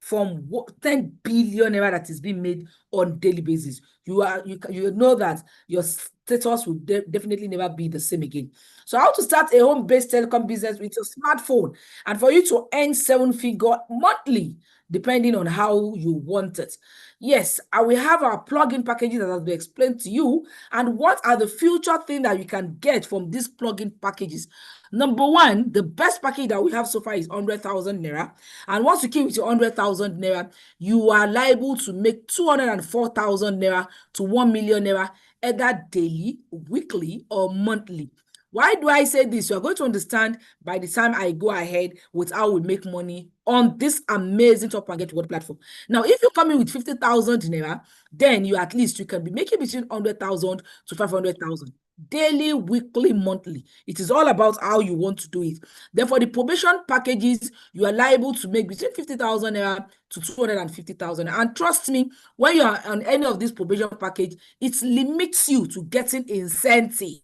from 10 billion naira that is being made on daily basis. You know that your status will definitely never be the same again. So how to start a home-based telecom business with your smartphone, and for you to earn 7-figure monthly, depending on how you want it. Yes, I will have our plugin packages that has been explained to you, and what are the future things that you can get from these plugin packages. Number one, the best package that we have so far is 100,000 naira. And once you keep with your 100,000 naira, you are liable to make 204,000 naira to 1 million naira, either daily, weekly, or monthly. Why do I say this? You are going to understand by the time I go ahead with how we make money on this amazing Top and Get Reward platform. Now, if you come in with 50,000 naira, then you can be making between 100,000 to 500,000 daily, weekly, monthly. It is all about how you want to do it. Then for the probation packages, you are liable to make between 50,000 naira to 250,000. And trust me, when you are on any of these probation package, it limits you to getting incentive.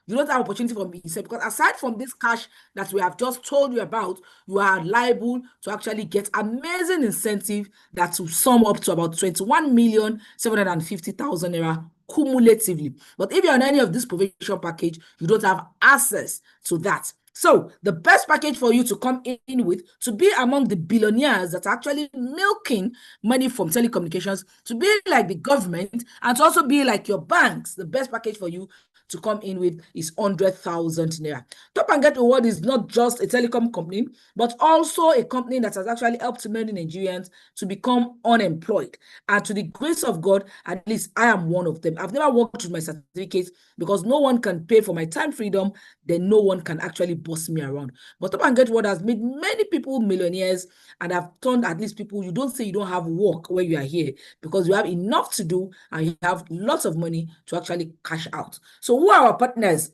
You don't have opportunity for incentive, because aside from this cash that we have just told you about, you are liable to actually get amazing incentive that will sum up to about 21,750,000 naira cumulatively. But if you're on any of this probation package, you don't have access to that. So the best package for you to come in with, to be among the billionaires that are actually milking money from telecommunications, to be like the government, and to also be like your banks, the best package for you to come in with is 100,000 naira. Top and Get Reward is not just a telecom company, but also a company that has actually helped many Nigerians to become unemployed. And to the grace of God, at least I am one of them. I've never worked with my certificates, because no one can pay for my time freedom, then no one can actually boss me around. But Top and Get Reward has made many people millionaires, and have turned at least people, you don't say you don't have work where you are here, because you have enough to do and you have lots of money to actually cash out. So who are our partners?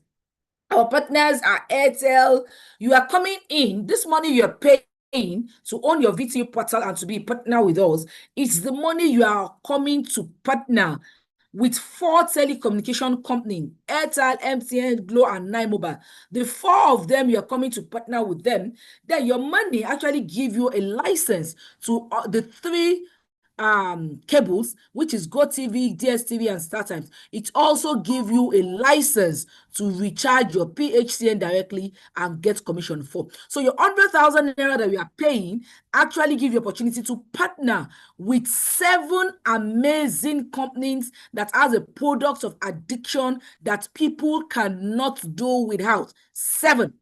Our partners are Airtel. You are coming in, this money you are paying to own your VTU portal and to be a partner with us. It's the money you are coming to partner with 4 telecommunication companies: Airtel, MTN, Glo, and 9mobile. The 4 of them, you're coming to partner with them. Then your money actually give you a license to the 3 cables, which is GoTV, DSTV, and StarTimes. It also give you a license to recharge your PHCN directly and get commission for. So your 100,000 naira that we are paying actually give you opportunity to partner with 7 amazing companies that has a product of addiction that people cannot do without. 7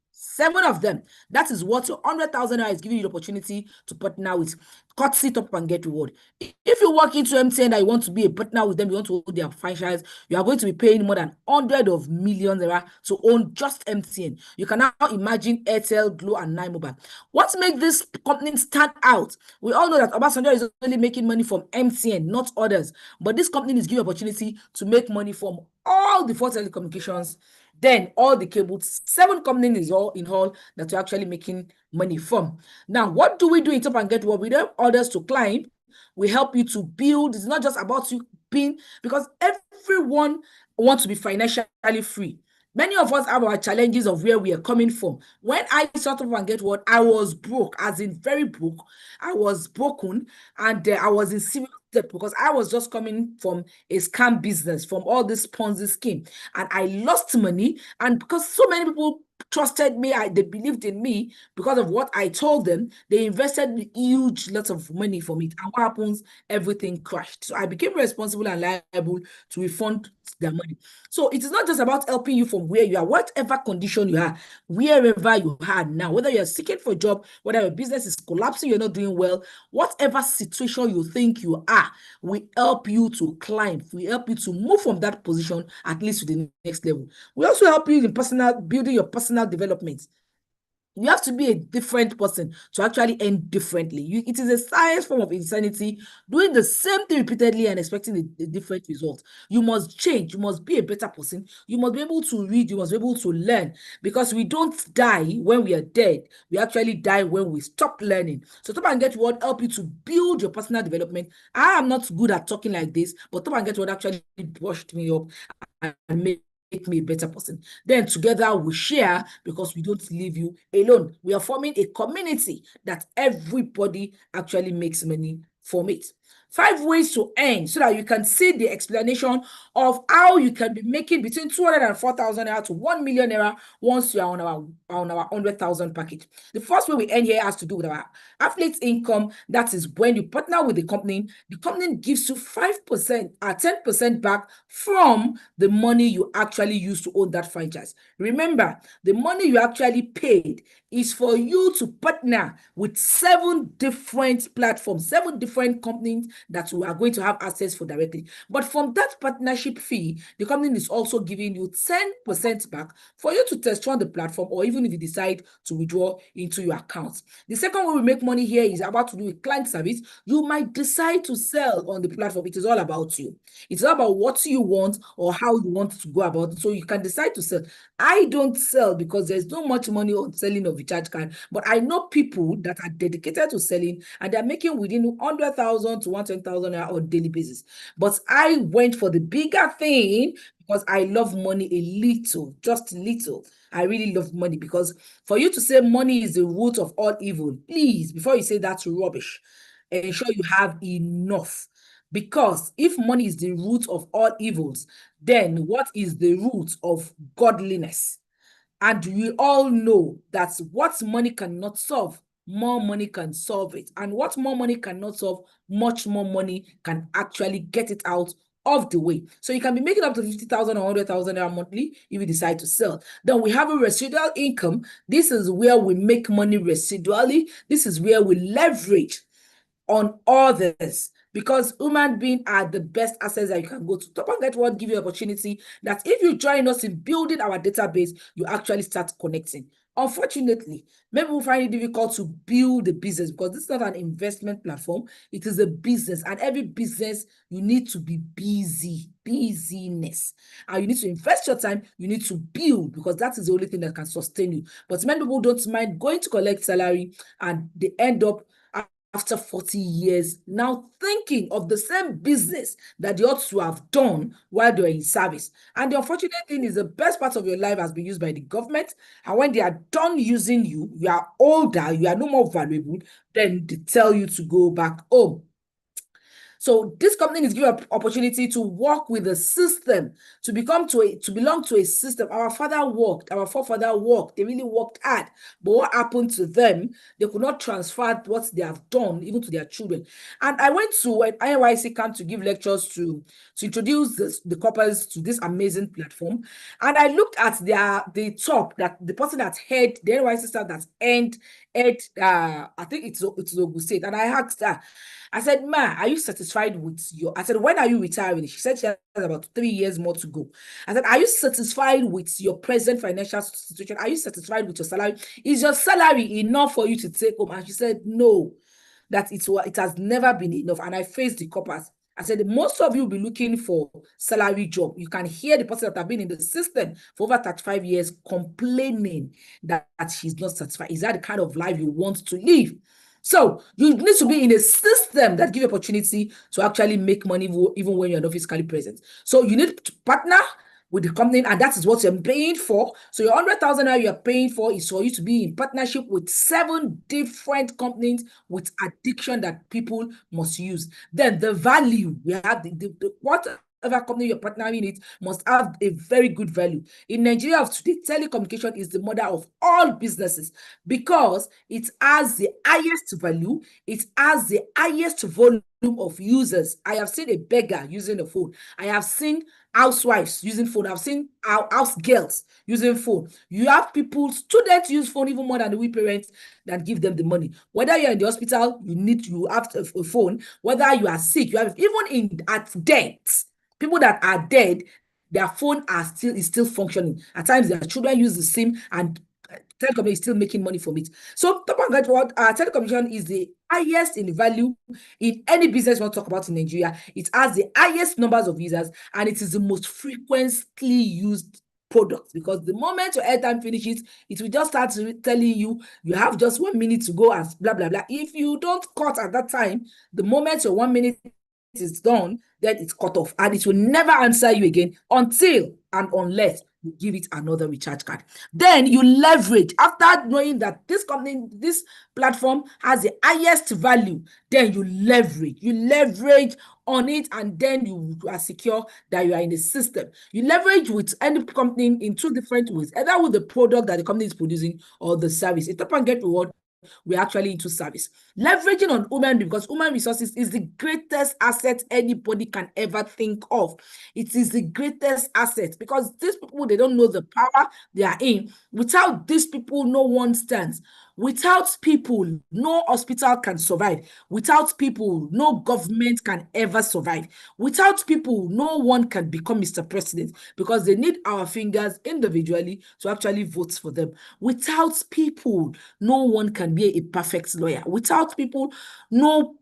of them. That is what your 100,000 naira is giving you the opportunity to partner with. Courtesy Top and Get Reward. If you walk into MTN that you want to be a partner with them, you want to hold their franchise, you are going to be paying more than 100 of millions naira to own just MTN. You can now imagine Airtel, Glo, and 9mobile. What makes this company stand out? We all know that Obasanjo is only making money from MTN, not others. But this company is giving opportunity to make money from all the 4 telecommunications, then all the cables. 7 companies all in all that you're actually making money from. Now, what do we do in Top and Get Reward? We don't have orders to climb. We help you to build. It's not just about you being, because everyone wants to be financially free. Many of us have our challenges of where we are coming from. When I saw Top and Get Reward, I was broke, as in very broke. I was broken, and I was in serious debt, because I was just coming from a scam business, from all this Ponzi scheme, and I lost money. And because so many people trusted me, they believed in me because of what I told them, they invested huge lots of money from it. And what happens? Everything crashed. So I became responsible and liable to refund their money. So it is not just about helping you from where you are, whatever condition you are, wherever you are now, whether you're seeking for a job, whether your business is collapsing, you're not doing well, whatever situation you think you are, we help you to climb. We help you to move from that position at least to the next level. We also help you in building your personal development. You have to be a different person to actually end differently. It is a science form of insanity, doing the same thing repeatedly and expecting a different result. You must change. You must be a better person. You must be able to read. You must be able to learn, because we don't die when we are dead. We actually die when we stop learning. So Top and Get Reward help you to build your personal development. I am not good at talking like this, but Top and Get Reward actually brushed me up and made me a better person. Then together we share because we don't leave you alone. We are forming a community that everybody actually makes money from it. 5 ways to earn so that you can see the explanation of how you can be making between 204,000 naira to 1 million naira once you are on our 100,000 package. The first way we earn here has to do with our affiliate income. That is when you partner with the company gives you 5% or 10% back from the money you actually use to own that franchise. Remember, the money you actually paid is for you to partner with 7 different platforms, 7 different companies that we are going to have access for directly. But from that partnership fee, the company is also giving you 10% back for you to test run the platform, or even if you decide to withdraw into your account. The second way we make money here is about to do with client service. You might decide to sell on the platform. It is all about you. It's all about what you want or how you want to go about it. So you can decide to sell. I don't sell because there's not much money on selling of recharge card, but I know people that are dedicated to selling and they're making within 100,000 to 120,000 on daily basis. But I went for the bigger thing because I love money a little, just a little. I really love money, because for you to say money is the root of all evil, please, before you say that's rubbish, ensure you have enough. Because if money is the root of all evils, then what is the root of godliness? And we all know that what money cannot solve, more money can solve it. And what more money cannot solve, much more money can actually get it out of the way. So you can be making up to 50,000 or 100,000 monthly if you decide to sell. Then we have a residual income. This is where we make money residually. This is where we leverage on others, because human beings are the best assets that you can go to. Top and Get What give you opportunity that if you join us in building our database, you actually start connecting. Unfortunately, maybe we find it difficult to build a business because this is not an investment platform. It is a business, and every business, you need to be busy, busyness. And you need to invest your time, you need to build, because that is the only thing that can sustain you. But many people don't mind going to collect salary and they end up after 40 years, now thinking of the same business that they ought to have done while they were in service. And the unfortunate thing is the best part of your life has been used by the government. And when they are done using you, you are older, you are no more valuable, then they tell you to go back home. So this company is giving an opportunity to work with the system, to belong to a system. Our forefather worked, they really worked hard. But what happened to them? They could not transfer what they have done even to their children. And I went to an INYC camp to give lectures to introduce the corpers to this amazing platform. And I looked at the top, that the person that had the NYC staff that earned I think it's Ogun State. And I asked her, I said, Ma, are you satisfied with I said, when are you retiring? She said she has about 3 years more to go. I said, are you satisfied with your present financial situation? Are you satisfied with your salary? Is your salary enough for you to take home? And she said, no, that it has never been enough. And I faced the coppers. I said, most of you will be looking for salary job. You can hear the person that have been in the system for over 35 years complaining that she's not satisfied. Is that the kind of life you want to live? So you need to be in a system that gives you opportunity to actually make money even when you're not physically present. So you need to partner with the company, and that is what you're paying for. So your 100,000 you're paying for is for you to be in partnership with 7 different companies with addiction that people must use. Then the value, we have whatever company you're partnering with must have a very good value. In Nigeria of today, telecommunication is the mother of all businesses because it has the highest value, it has the highest volume of users. I have seen a beggar using a phone. I have seen housewives using phone. I've seen house girls using phone. You have students use phone even more than the parents that give them the money. Whether you're in the hospital, you have a phone. Whether you are sick, you have, even at death, people that are dead, their phone is still functioning. At times, their children use the SIM, and telecom is still making money from it. So Top and Get What, telecommunication is the highest in value in any business you want to talk about in Nigeria. It has the highest numbers of users, and it is the most frequently used product, because the moment your airtime finishes, it will just start telling you have just 1 minute to go and blah blah blah. If you don't cut at that time, the moment your 1 minute is done, then it's cut off and it will never answer you again until and unless you give it another recharge card. Then you leverage after knowing that this company, this platform has the highest value, then you leverage on it, and then you are secure that you are in the system. You leverage with any company in two different ways, either with the product that the company is producing or the service. In Tap and Get Reward, we're actually into service. Leveraging on human, because human resources is the greatest asset anybody can ever think of. It is the greatest asset because these people, they don't know the power they are in. Without these people, no one stands. Without people, no hospital can survive. Without people, no government can ever survive. Without people, no one can become Mr. President because they need our fingers individually to actually vote for them. Without people, no one can be a perfect lawyer. Without people, no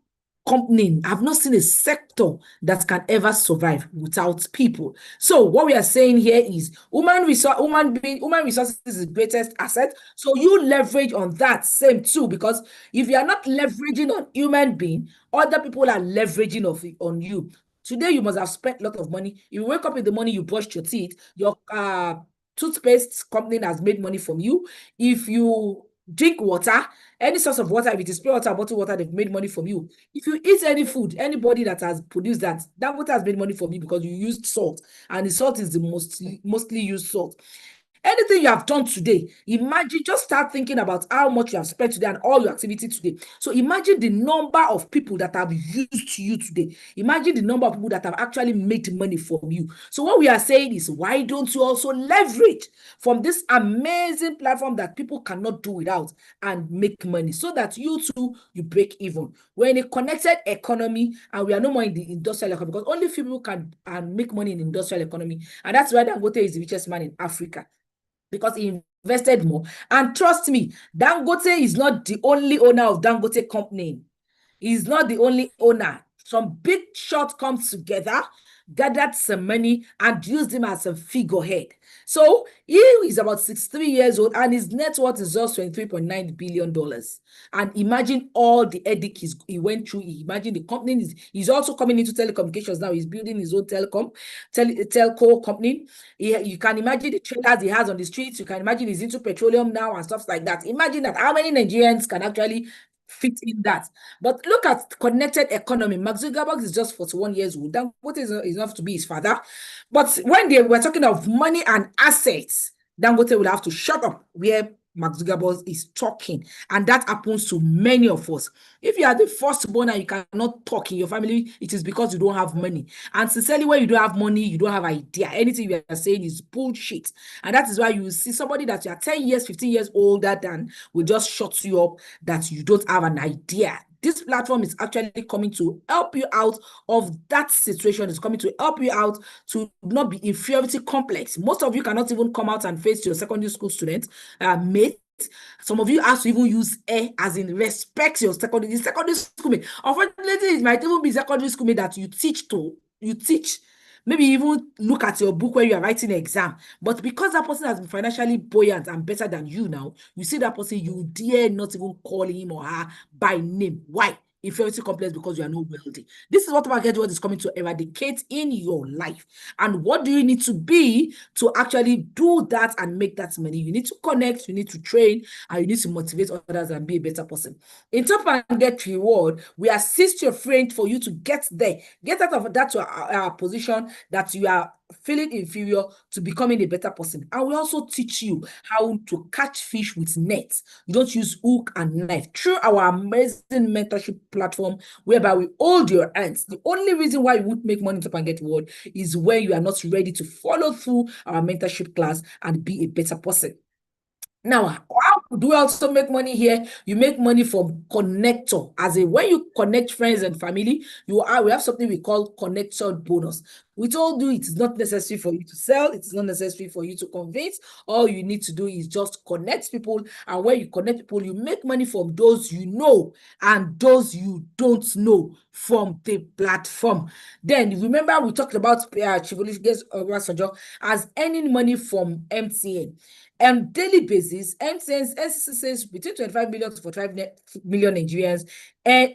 company, I've not seen a sector that can ever survive without people. So what we are saying here is human resources is the greatest asset. So you leverage on that same too, because if you are not leveraging on human being, other people are leveraging on you. Today you must have spent a lot of money. If you wake up in the morning, you brushed your teeth, your toothpaste company has made money from you. If you drink water, any source of water, if it is pure water, bottled water, they've made money from you. If you eat any food, anybody that has produced that water has made money from you because you used salt, and the salt is the mostly used salt. Anything you have done today, imagine, just start thinking about how much you have spent today and all your activity today. So imagine the number of people that have used you today. Imagine the number of people that have actually made money from you. So what we are saying is, why don't you also leverage from this amazing platform that people cannot do without and make money, so that you too, you break even? We're in a connected economy and we are no more in the industrial economy, because only few people can make money in the industrial economy. And that's why Dangote is the richest man in Africa, because he invested more. And trust me, Dangote is not the only owner of Dangote company. He's not the only owner. Some big shots come together, gathered some money, and used him as a figurehead. So he is about 63 years old, and his net worth is just $23.9 billion. And imagine all the headache he went through. Imagine the company he's also coming into telecommunications now. He's building his own telco company. You can imagine the traders he has on the streets. You can imagine he's into petroleum now and stuff like that. Imagine that. How many Nigerians can actually fit in that? But look at connected economy. Mark Zuckerberg is just 41 years old. Dangote is enough to be his father. But when they were talking of money and assets, Dangote will have to shut up where Mark Zuckerberg is talking. And that happens to many of us. If you are the firstborn and you cannot talk in your family, it is because you don't have money. And sincerely, when you don't have money, you don't have idea. Anything you are saying is bullshit. And that is why you see somebody that you are 10 years, 15 years older than will just shut you up that you don't have an idea. This platform is actually coming to help you out of that situation. It's coming to help you out to not be inferiority complex. Most of you cannot even come out and face your secondary school students, mate. Some of you have to even use as in respect your secondary school mate. Unfortunately, it might even be secondary school mate that you teach. Maybe even look at your book where you are writing an exam. But because that person has been financially buoyant and better than you now, you see that person, you dare not even call him or her by name. Why? Inferiority complex, because you are not wealthy. This is what Market World is coming to eradicate in your life. And what do you need to be to actually do that and make that money? You need to connect, you need to train, and you need to motivate others and be a better person. In Tap and Get Reward, we assist your friend for you to get there. Get out of that position that you are feeling inferior to becoming a better person. And we also teach you how to catch fish with nets. You don't use hook and knife. Through our amazing mentorship platform, whereby we hold your hands. The only reason why you won't make money in Tap and Get Reward is when you are not ready to follow through our mentorship class and be a better person. Now, how do we also make money here? You make money from connector. As in, when you connect friends and family, we have something we call connector bonus. We told you it is not necessary for you to sell. It is not necessary for you to convince. All you need to do is just connect people. And when you connect people, you make money from those you know and those you don't know from the platform. Then remember, we talked about Chief Olusegun Obasanjo as earning money from MTN. On daily basis, NCC says between 25 million to 45 million Nigerians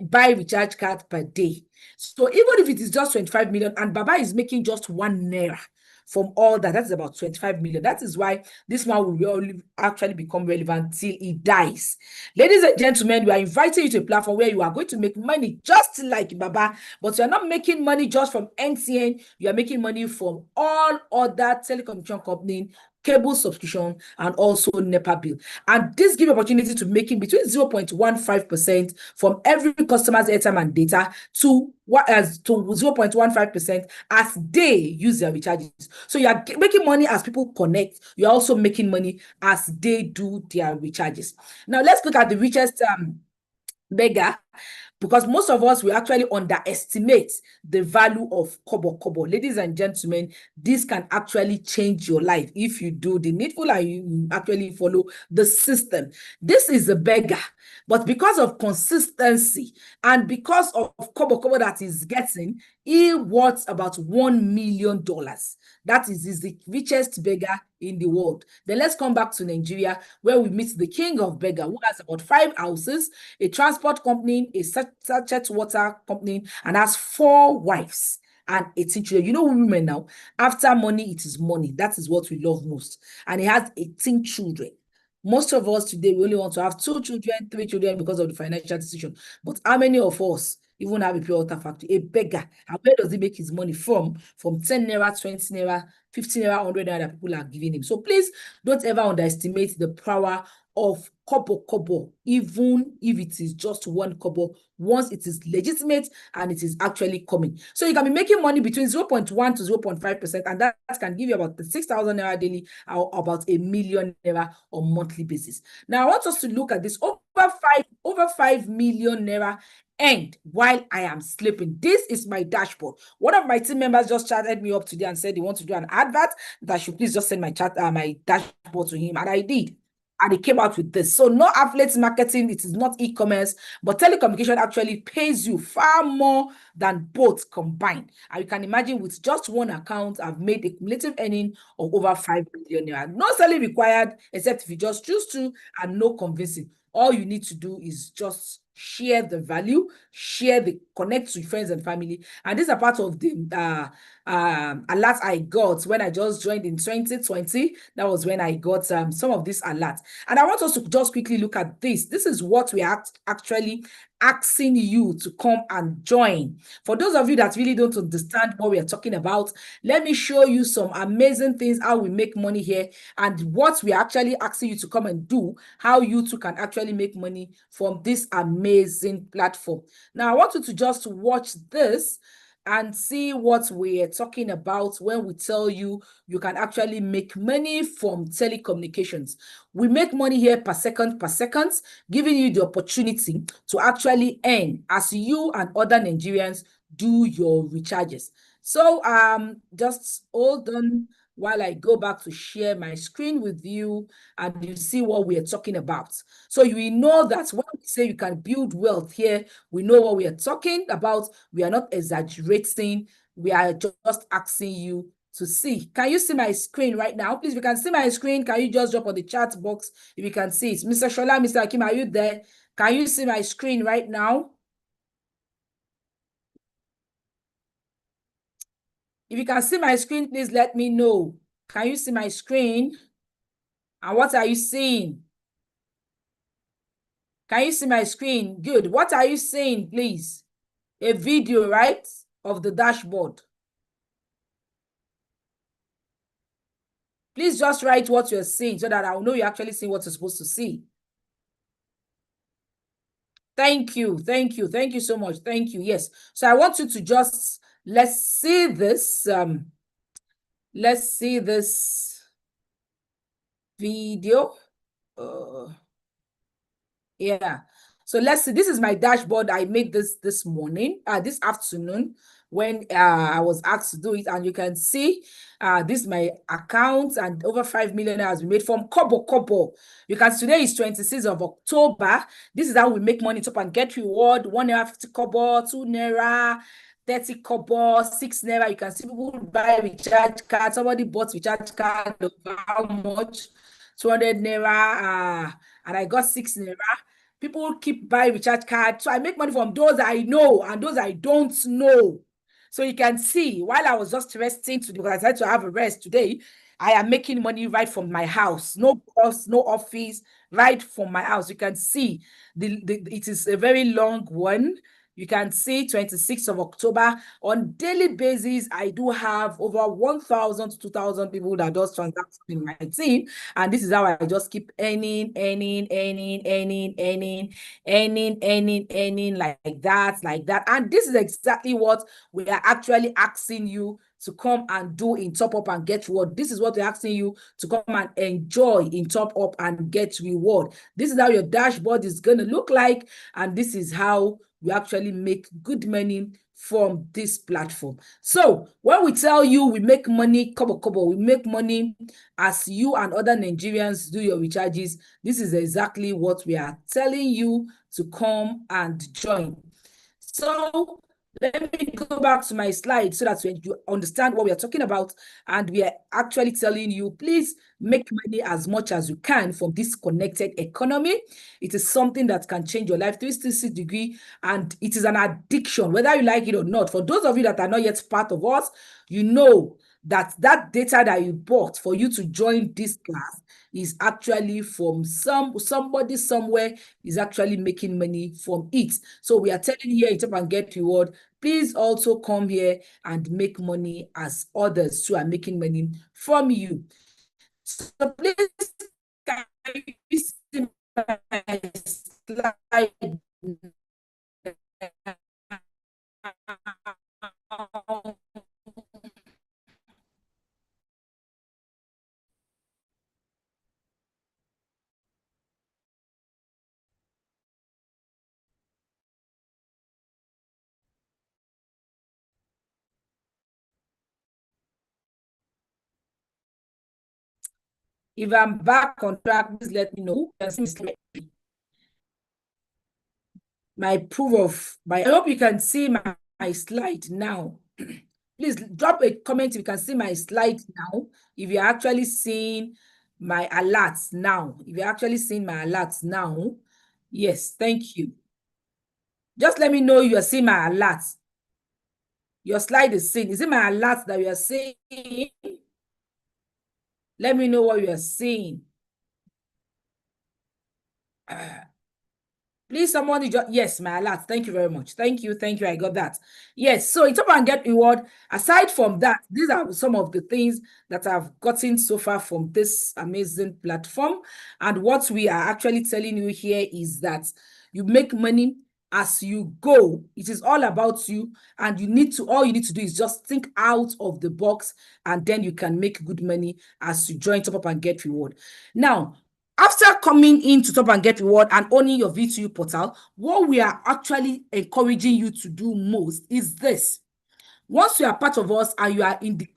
buy recharge card per day. So even if it is just 25 million and Baba is making just 1 naira from all that, that's about 25 million. That is why this man will actually become relevant till he dies. Ladies and gentlemen, we are inviting you to a platform where you are going to make money just like Baba, but you are not making money just from MTN. You are making money from all other telecommunication companies, cable subscription, and also NEPA bill. And this gives opportunity to making between 0.15% from every customer's airtime and data to 0.15% as they use their recharges. So you are making money as people connect. You are also making money as they do their recharges. Now let's look at the richest beggar, because most of us will actually underestimate the value of kobo. Ladies and gentlemen, this can actually change your life if you do the needful and you actually follow the system. This is a beggar, but because of consistency and because of kobo that he's getting, he worth about $1 million. That is the richest beggar in the world. Then let's come back to Nigeria, where we meet the king of beggar, who has about 5 houses, a transport company, a sachet water company, and has 4 wives and 18 children. You know, women now, after money, it is money. That is what we love most. And he has 18 children. Most of us today, we only want to have 2 children, 3 children because of the financial decision. But how many of us even have a pure water factory? A beggar. And where does he make his money from? From 10 naira, 20 naira, 15 naira, 100 naira that people are giving him. So please don't ever underestimate the power of kobo, even if it is just 1 kobo, once it is legitimate and it is actually coming. So you can be making money between 0.1 to 0.5%, and that can give you about 6,000 naira daily or about $1 million naira on monthly basis. Now I want us to look at this over 5 million naira earned while I am sleeping. This is my dashboard. One of my team members just chatted me up today and said they want to do an advert, that I should please just send my dashboard to him, and I did. And it came out with this. So no affiliate marketing, it is not e-commerce, but telecommunication actually pays you far more than both combined. And you can imagine with just 1 account, I've made a cumulative earning of over 5 million naira. No selling required, except if you just choose to, and no convincing. All you need to do is just share the value, connect with friends and family. And these are part of the alerts I got when I just joined in 2020. That was when I got some of these alerts. And I want us to just quickly look at this. This is what we are actually asking you to come and join. For those of you that really don't understand what we are talking about, let me show you some amazing things, how we make money here, and what we are actually asking you to come and do, how you too can actually make money from this amazing platform. Now, I want you to just watch this and see what we are talking about when we tell you you can actually make money from telecommunications. We make money here per second, giving you the opportunity to actually earn as you and other Nigerians do your recharges. So just hold on while I go back to share my screen with you and you see what we are talking about. So you know that when we say you can build wealth here, we know what we are talking about. We are not exaggerating. We are just asking you to see. Can you see my screen right now? Please, if you can see my screen, can you just drop on the chat box if you can see it? Mr. Shola, Mr. Akim, are you there? Can you see my screen right now? If you can see my screen, please let me know. Can you see my screen? And what are you seeing? Can you see my screen? Good. What are you seeing, please? A video, right? Of the dashboard. Please just write what you're seeing so that I'll know you're actually seeing what you're supposed to see. Thank you. Thank you. Thank you so much. Thank you. Yes. So I want you to just, let's see this. Let's see this video. Yeah. So let's see. This is my dashboard. I made this morning, this afternoon, when I was asked to do it. And you can see this is my account, and over 5 million has been made from kobo. You can see today is 26th of October. This is how we make money top and get reward. 1 naira 50 kobo, 2 naira 30 kobo, 6 naira. You can see people buy recharge card. Somebody bought recharge card of how much? 200 naira, and I got 6 naira. People keep buying recharge card. So I make money from those I know and those I don't know. So you can see, while I was just resting today, because I decided to have a rest today, I am making money right from my house. No boss, no office, right from my house. You can see it is a very long one. You can see 26th of October. On daily basis, I do have over 1,000 to 2,000 people that does transactions in my team. And this is how I just keep earning like that. And this is exactly what we are actually asking you to come and do in Top Up and Get Reward. This is what we're asking you to come and enjoy in Top Up and Get Reward. This is how your dashboard is going to look like. And this is how we actually make good money from this platform. So when we tell you we make money, kobo, we make money as you and other Nigerians do your recharges, this is exactly what we are telling you to come and join. So let me go back to my slide so that you understand what we are talking about. And we are actually telling you, please make money as much as you can from this connected economy. It is something that can change your life 360 degree, and it is an addiction, whether you like it or not. For those of you that are not yet part of us, you know that data that you bought for you to join this class is actually from somebody somewhere is actually making money from it. So we are telling you here in Top and Get Reward, please also come here and make money as others who are making money from you. So please, can you see my slide? If I'm back on track, please let me know. My proof of I hope you can see my slide now. Please drop a comment if you can see my slide now. If you're actually seeing my alerts now. If you're actually seeing my alerts now. Yes, thank you. Just let me know you are seeing my alerts. Your slide is seen. Is it my alerts that you are seeing? Let me know what you are seeing. Please, somebody just, yes, my alert. Thank you very much. Thank you. I got that. Yes. So in Top and Get Reward, aside from that, these are some of the things that I've gotten so far from this amazing platform. And what we are actually telling you here is that you make money as you go. It is all about you, and all you need to do is just think out of the box, and then you can make good money as you join Top Up and Get Reward. Now, after coming into Top and Get Reward and owning your V2U portal, what we are actually encouraging you to do most is this. Once you are part of us and you are in the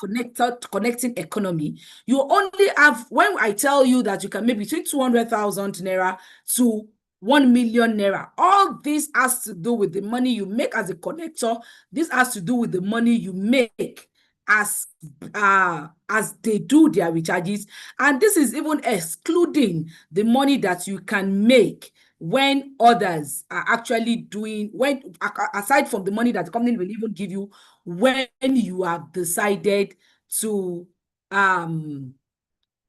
connecting economy, you only have, when I tell you that you can make between 200,000 naira to 1 million naira, all this has to do with the money you make as a connector. This has to do with the money you make as they do their recharges, and this is even excluding the money that you can make when others are actually doing, aside from the money that the company will even give you when you have decided to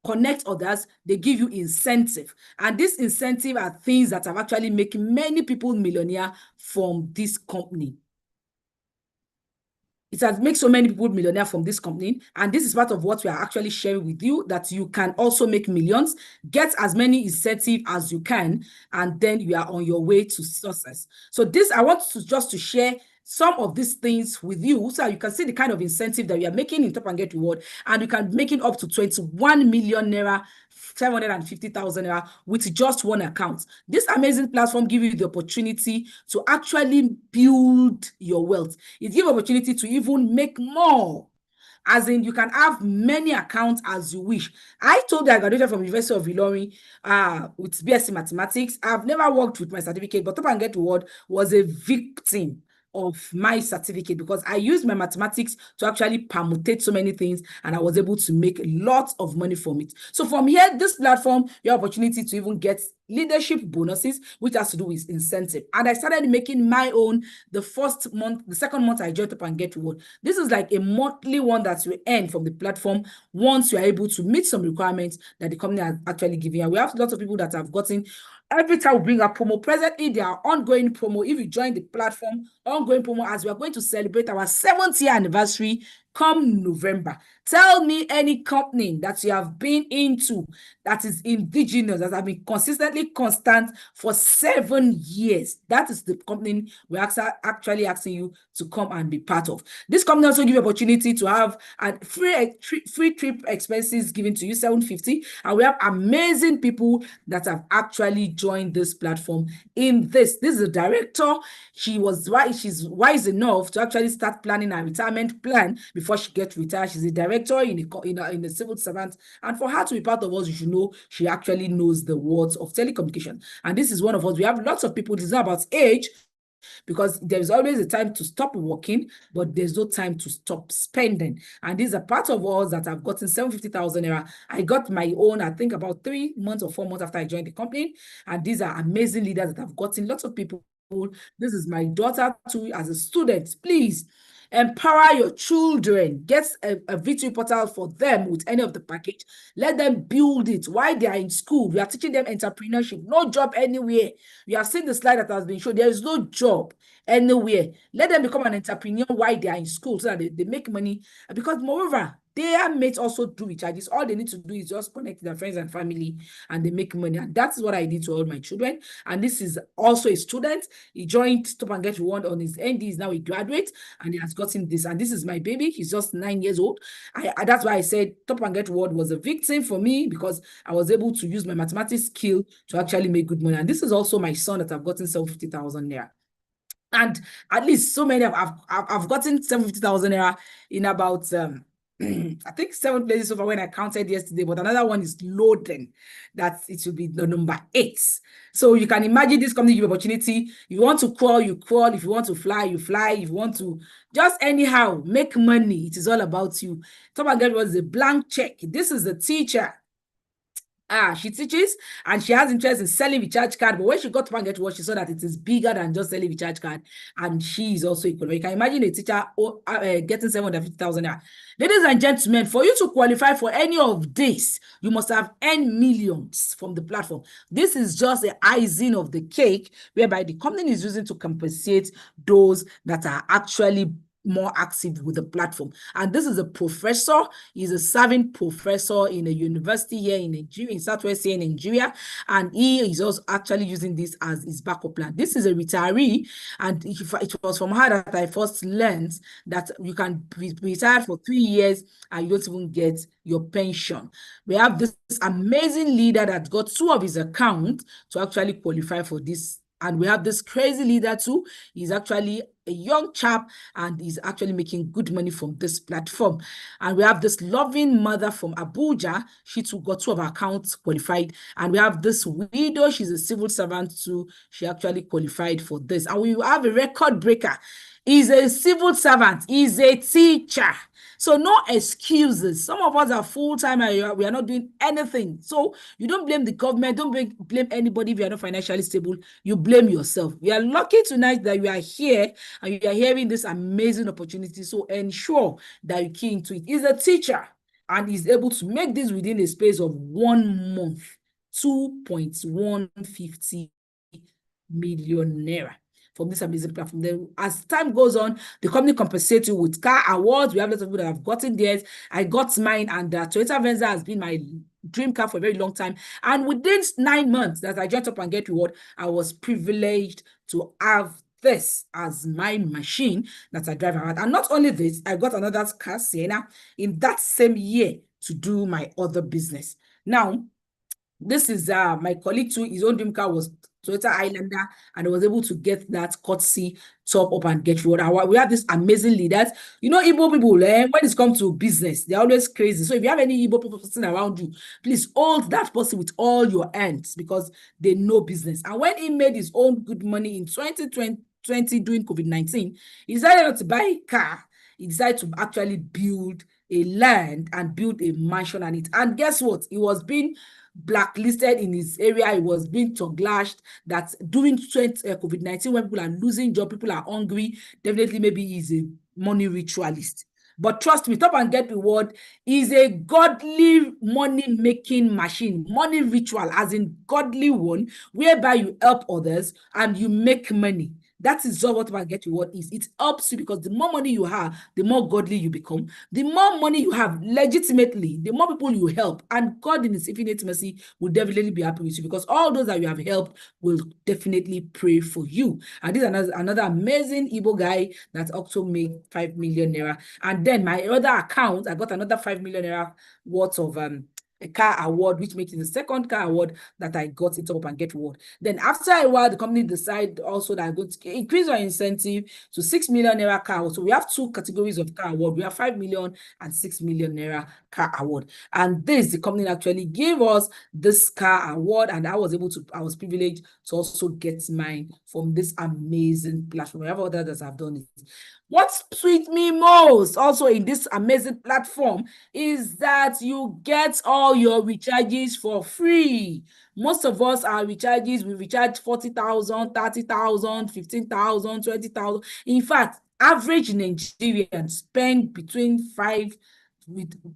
connect others. They give you incentive, and this incentive are things that have actually making many people millionaire from this company. It has made so many people millionaire from this company, and this is part of what we are actually sharing with you, that you can also make millions, get as many incentive as you can, and then you are on your way to success. So this, I want to share some of these things with you so you can see the kind of incentive that we are making in Top and Get Reward, and you can make it up to 21 million naira, 750,000 naira with just one account. This amazing platform gives you the opportunity to actually build your wealth. It gives you opportunity to even make more. As in, you can have many accounts as you wish. I told you I graduated from University of Ilorin with BSc Mathematics. I've never worked with my certificate, but Top and Get Reward was a victim of my certificate because I used my mathematics to actually permutate so many things, and I was able to make lots of money from it. So from here, this platform, you have opportunity to even get leadership bonuses, which has to do with incentive. And I started making my own the first month, the second month I joined Top and Get Reward. This is like a monthly one that you earn from the platform once you are able to meet some requirements that the company has actually given you. We have lots of people that have gotten, every time we bring a promo, presently there are ongoing promo. If you join the platform, ongoing promo, as we are going to celebrate our 7th year anniversary come November. Tell me any company that you have been into that is indigenous, that have been consistently constant for 7 years. That is the company we're actually asking you to come and be part of. This company also gives you opportunity to have a free trip expenses given to you, $750. And we have amazing people that have actually joined this platform in this. This is a director. She's wise enough to actually start planning her retirement plan before she gets retired. She's a director in a civil servant, and for her to be part of us, you should know she actually knows the words of telecommunication. And this is one of us. We have lots of people. It's not about age, because there's always a time to stop working, but there's no time to stop spending. And these are part of us that have gotten 750,000 naira. I got my own, I think, about 3 months or 4 months after I joined the company. And these are amazing leaders that have gotten lots of people. This is my daughter too, as a student. Please empower your children. Get a victory portal for them with any of the package. Let them build it while they are in school. We are teaching them entrepreneurship. No job anywhere. You have seen the slide that has been shown. There is no job anywhere. Let them become an entrepreneur while they are in school so that they make money. Because moreover, their mates also do recharges. All they need to do is just connect with their friends and family, and they make money. And that's what I did to all my children. And this is also a student. He joined Top and Get Reward on his ND. He's now a graduate, and he has gotten this. And this is my baby. He's just 9 years old. That's why I said Top and Get Reward was a victim for me, because I was able to use my mathematics skill to actually make good money. And this is also my son that I've gotten 750,000 naira. And at least so many I've gotten 750,000 naira in about I think 7 places so far when I counted yesterday, but another one is loading, that it will be the number 8. So you can imagine this company give you opportunity. If you want to crawl, you crawl. If you want to fly, you fly. If you want to just anyhow make money, it is all about you. Top and Get was a blank check. This is the teacher. She teaches and she has interest in selling recharge card, but when she got to Get Reward, she saw that it is bigger than just selling recharge card, and she is also equal. You can imagine a teacher getting 750,000. Ladies and gentlemen, for you to qualify for any of this, you must have earned millions from the platform. This is just the icing of the cake, whereby the company is using to compensate those that are actually more active with the platform. And this is a professor. He's a serving professor in a university here in Nigeria, in Southwest here in Nigeria, and he is also actually using this as his backup plan. This is a retiree, and it was from her that I first learned that you can be retired for 3 years and you don't even get your pension. We have this amazing leader that got 2 of his accounts to actually qualify for this. And we have this crazy leader too. He's actually a young chap, and he's actually making good money from this platform. And we have this loving mother from Abuja. She too got 2 of her accounts qualified. And we have this widow. She's a civil servant too. She actually qualified for this. And we have a record breaker. He's a civil servant. He's a teacher. So no excuses. Some of us are full-time and we are not doing anything. So you don't blame the government. Don't blame anybody if you are not financially stable. You blame yourself. We are lucky tonight that you are here and you are hearing this amazing opportunity. So ensure that you key into it. He's a teacher and he's able to make this within a space of 1 month. 2.150 million naira. From this amazing platform. Then as time goes on, the company compensates you with car awards. We have lots of people that have gotten theirs. I got mine, and Toyota Venza has been my dream car for a very long time. And within 9 months that I joined Top and Get Reward, I was privileged to have this as my machine that I drive around. And not only this, I got another car, Sienna, in that same year to do my other business. Now, this is my colleague too. His own dream car was Toyota Highlander, and I was able to get that courtesy Top Up and Get Reward. We have these amazing leaders. You know, Igbo people, when it's come to business, they're always crazy. So if you have any Igbo person around you, please hold that person with all your hands, because they know business. And when he made his own good money in 2020, 2020 during COVID-19, he decided not to buy a car. He decided to actually build a land and build a mansion on it. And guess what? He was being blacklisted in his area. He was being lashed that during COVID-19, when people are losing job, people are hungry, definitely maybe he's a money ritualist. But trust me, Top and Get Reward is a godly money-making machine, money ritual, as in godly one, whereby you help others and you make money. That is all what Top and Get Reward is. It helps you because the more money you have, the more godly you become. The more money you have legitimately, the more people you help. And God in His infinite mercy will definitely be happy with you because all those that you have helped will definitely pray for you. And this is another amazing Igbo guy that also made 5 million naira. And then my other account, I got another 5 million naira worth of a car award, which makes it the second car award that I got in Top and Get Reward. Then after a while, the company decided also that I'm going to increase our incentive to 6 million naira car award. So we have two categories of car award. We have 5 million and 6 million naira car award. And the company actually gave us this car award, and I was privileged to also get mine from this amazing platform. We have others that have done it. What sweet me most also in this amazing platform is that you get all your recharges for free. Most of us, our recharges, we recharge 40,000, 30,000, 15,000, 20,000. In fact, average Nigerians spend between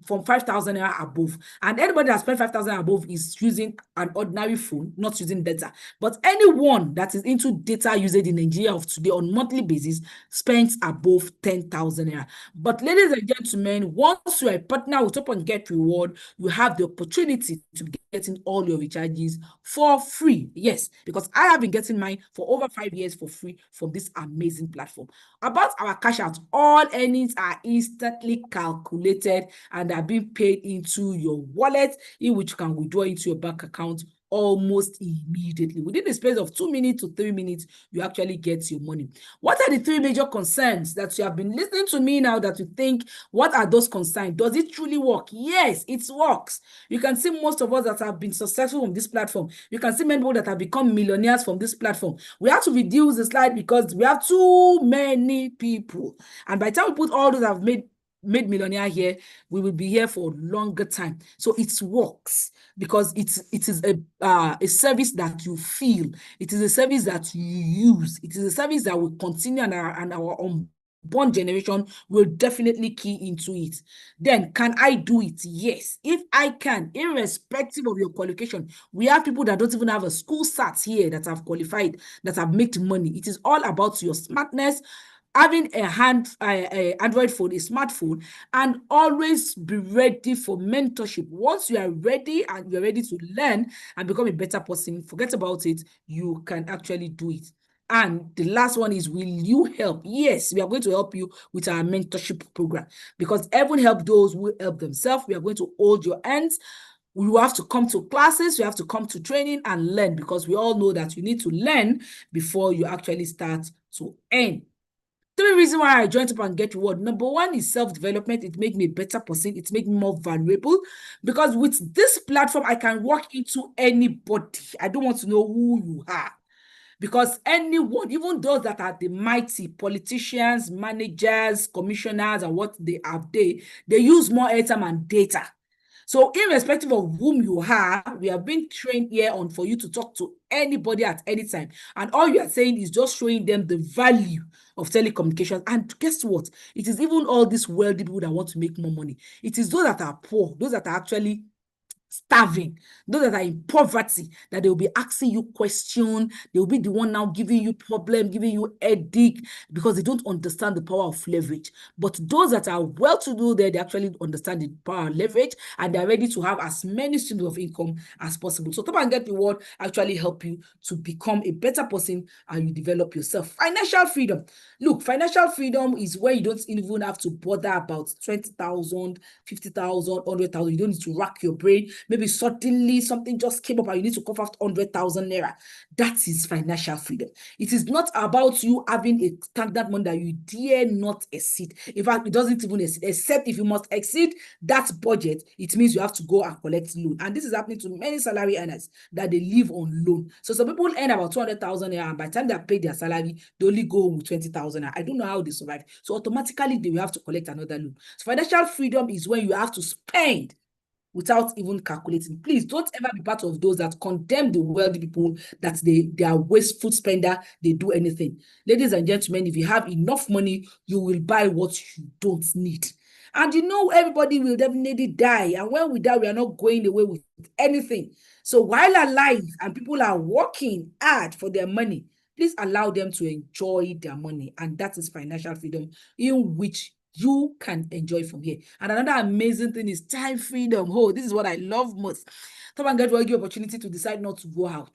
from 5,000 naira above, and anybody that spends 5,000 above is using an ordinary phone, not using data. But anyone that is into data usage in Nigeria of today on monthly basis spends above 10,000 naira. But ladies and gentlemen, once you are a partner with Top and Get Reward, you have the opportunity to be getting all your recharges for free. Yes, because I have been getting mine for over 5 years for free from this amazing platform. About our cash out, all earnings are instantly calculated and are being paid into your wallet, in which you can withdraw into your bank account almost immediately. Within the space of 2 minutes to 3 minutes, you actually get your money. What are the three major concerns that you have been listening to me now that you think, what are those concerns? Does it truly work? Yes, it works. You can see most of us that have been successful on this platform. You can see many people that have become millionaires from this platform. We have to reduce the slide because we have too many people. And by the time we put all those that have made millionaire here, we will be here for a longer time. So it works because it is a service that you feel. It is a service that you use. It is a service that will continue, and our unborn generation will definitely key into it. Then, can I do it? Yes, if I can, irrespective of your qualification. We have people that don't even have a school sat here that have qualified, that have made money. It is all about your smartness, having a Android phone, a smartphone, and always be ready for mentorship. Once you are ready and you're ready to learn and become a better person, forget about it. You can actually do it. And the last one is, will you help? Yes, we are going to help you with our mentorship program because everyone help those who help themselves. We are going to hold your hands. You have to come to classes, you have to come to training and learn, because we all know that you need to learn before you actually start to earn. 3 reasons why I joined Top and Get Reward. Number one is self-development. It makes me a better person. It makes me more valuable because with this platform, I can walk into anybody. I don't want to know who you are, because anyone, even those that are the mighty politicians, managers, commissioners, and what they have, they use more airtime and data. So irrespective of whom you are, we have been trained here on for you to talk to anybody at any time. And all you are saying is just showing them the value of telecommunications. And guess what? It is even all these wealthy people that want to make more money. It is those that are poor, those that are actually starving, those that are in poverty, that they will be asking you questions. They will be the one now giving you problem, giving you headache, because they don't understand the power of leverage. But those that are well-to-do there, they actually understand the power of leverage, and they're ready to have as many streams of income as possible. So Top and Get Reward actually help you to become a better person, and you develop yourself. Financial freedom. Look, financial freedom is where you don't even have to bother about 20,000, 50,000, 100,000. You don't need to rack your brain maybe suddenly something just came up and you need to cough out 100,000 naira. That is financial freedom. It is not about you having a standard money that you dare not exceed. In fact, it doesn't even exceed, except if you must exceed that budget, it means you have to go and collect loan. And this is happening to many salary earners, that they live on loan. So some people earn about 200,000 naira, and by the time they have paid their salary, they only go home with 20,000 naira. I don't know how they survive. So automatically they will have to collect another loan. So financial freedom is when you have to spend without even calculating. Please don't ever be part of those that condemn the wealthy people, that they are wasteful spender, they do anything. Ladies and gentlemen, if you have enough money, you will buy what you don't need. And you know, everybody will definitely die. And when we die, we are not going away with anything. So while alive and people are working hard for their money, please allow them to enjoy their money. And that is financial freedom, in which you can enjoy from here. And another amazing thing is time freedom. Oh, this is what I love most. Top and Get will give you opportunity to decide not to go out.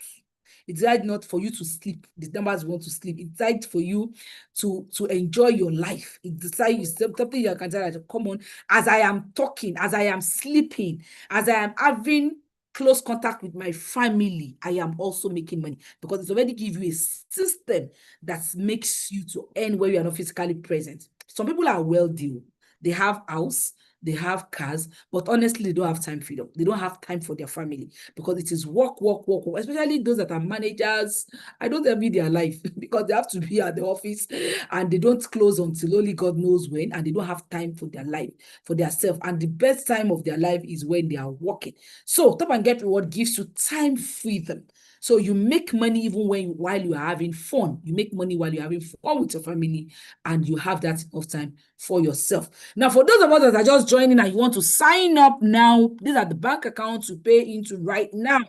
It's decide not for you to sleep. The numbers want to sleep. It's decide for you to enjoy your life. It decide you something you can tell, come on, as I am talking, as I am sleeping, as I am having close contact with my family, I am also making money, because it's already give you a system that makes you to earn where you are not physically present. Some people are wealthy. They have house, they have cars, but honestly, they don't have time freedom. They don't have time for their family, because it is work, work, work, work. Especially those that are managers. I don't envy their life, because they have to be at the office and they don't close until only God knows when, and they don't have time for their life, for their self. And the best time of their life is when they are working. So Top and Get Reward gives you time freedom. So you make money even while you are having fun. You make money while you're having fun with your family, and you have that enough time for yourself. Now, for those of us that are just joining and you want to sign up now, these are the bank accounts to pay into right now.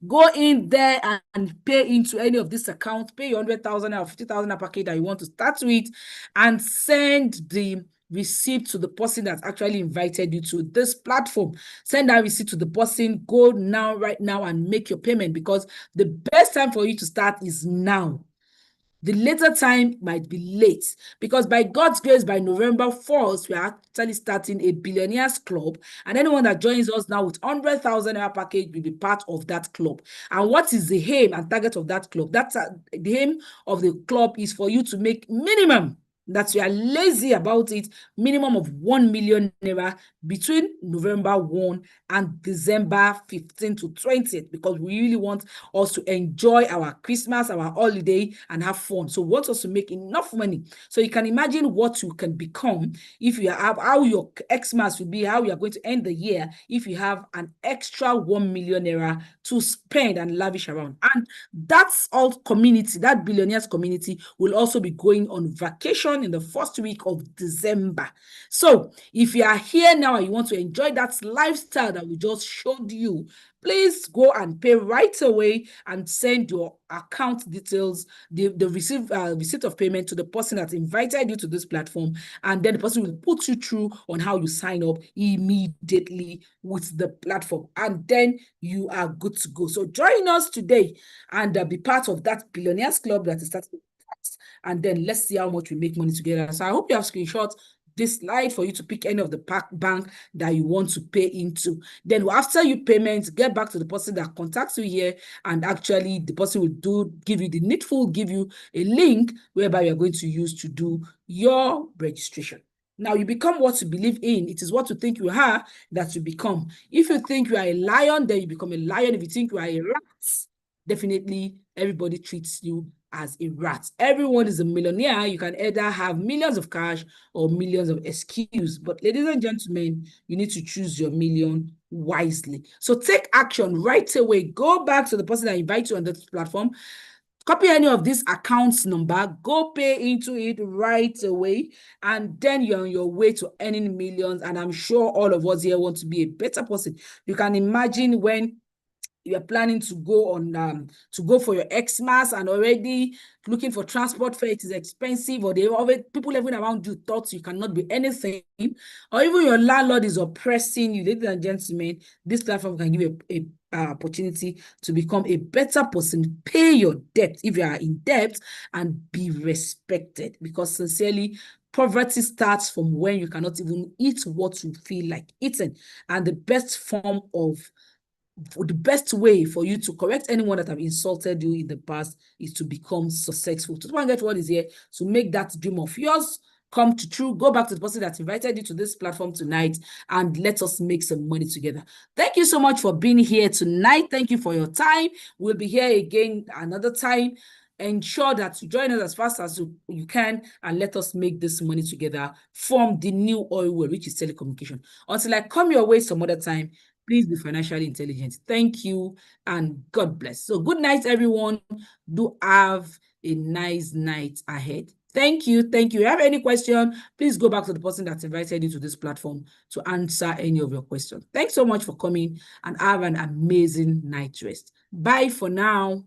Go in there and pay into any of these accounts. Pay your 100,000 or 50,000 package that you want to start with, and send the receipt to the person that actually invited you to this platform. Send that receipt to the person. Go now, right now, and make your payment, because the best time for you to start is now. The later time might be late, because by God's grace, by November 4th, we are actually starting a Billionaires Club, and anyone that joins us now with 100,000 naira package will be part of that club. And what is the aim and target of that club? That's the aim of the club is for you to make minimum, that you are lazy about it, minimum of 1 million naira between November 1 and December 15 to 20th, because we really want us to enjoy our Christmas, our holiday, and have fun. So we want us to make enough money. So you can imagine what you can become if you have, how your Xmas will be, how you are going to end the year if you have an extra 1 million naira to spend and lavish around. And that's all community, that Billionaires community will also be going on vacation in the first week of December. So if you are here now and you want to enjoy that lifestyle that we just showed you, please go and pay right away and send your account details, the receipt of payment, to the person that invited you to this platform, and then the person will put you through on how you sign up immediately with the platform, and then you are good to go. So join us today and be part of that Billionaires Club that is starting, and then let's see how much we make money together. So I hope you have screenshots this slide for you to pick any of the bank that you want to pay into. Then after you payment, get back to the person that contacts you here, and actually the person will give you the needful, give you a link whereby you're going to use to do your registration. Now you become what you believe in. It is what you think you are that you become. If you think you are a lion, then you become a lion. If you think you are a rat, definitely everybody treats you as a rat. Everyone is a millionaire. You can either have millions of cash or millions of excuses. But ladies and gentlemen, you need to choose your million wisely. So take action right away. Go back to the person that invites you on this platform. Copy any of this account's number, go pay into it right away, and then you're on your way to earning millions. And I'm sure all of us here want to be a better person. You can imagine when you are planning to go on for your Xmas and already looking for transport fare, it is expensive, or people living around you thought you cannot be anything, or even your landlord is oppressing you. Ladies and gentlemen, this platform can give you a opportunity to become a better person. Pay your debt if you are in debt, and be respected, because sincerely, poverty starts from when you cannot even eat what you feel like eating. And the best form of the best way for you to correct anyone that have insulted you in the past is to become successful. To get what is here, to make that dream of yours come to true. Go back to the person that invited you to this platform tonight and let us make some money together. Thank you so much for being here tonight. Thank you for your time. We'll be here again another time. Ensure that you join us as fast as you can and let us make this money together from the new oil well, which is telecommunication. Until I come your way some other time, please be financially intelligent. Thank you and God bless. So good night, everyone. Do have a nice night ahead. Thank you. Thank you. If you have any question, please go back to the person that invited you to this platform to answer any of your questions. Thanks so much for coming and have an amazing night rest. Bye for now.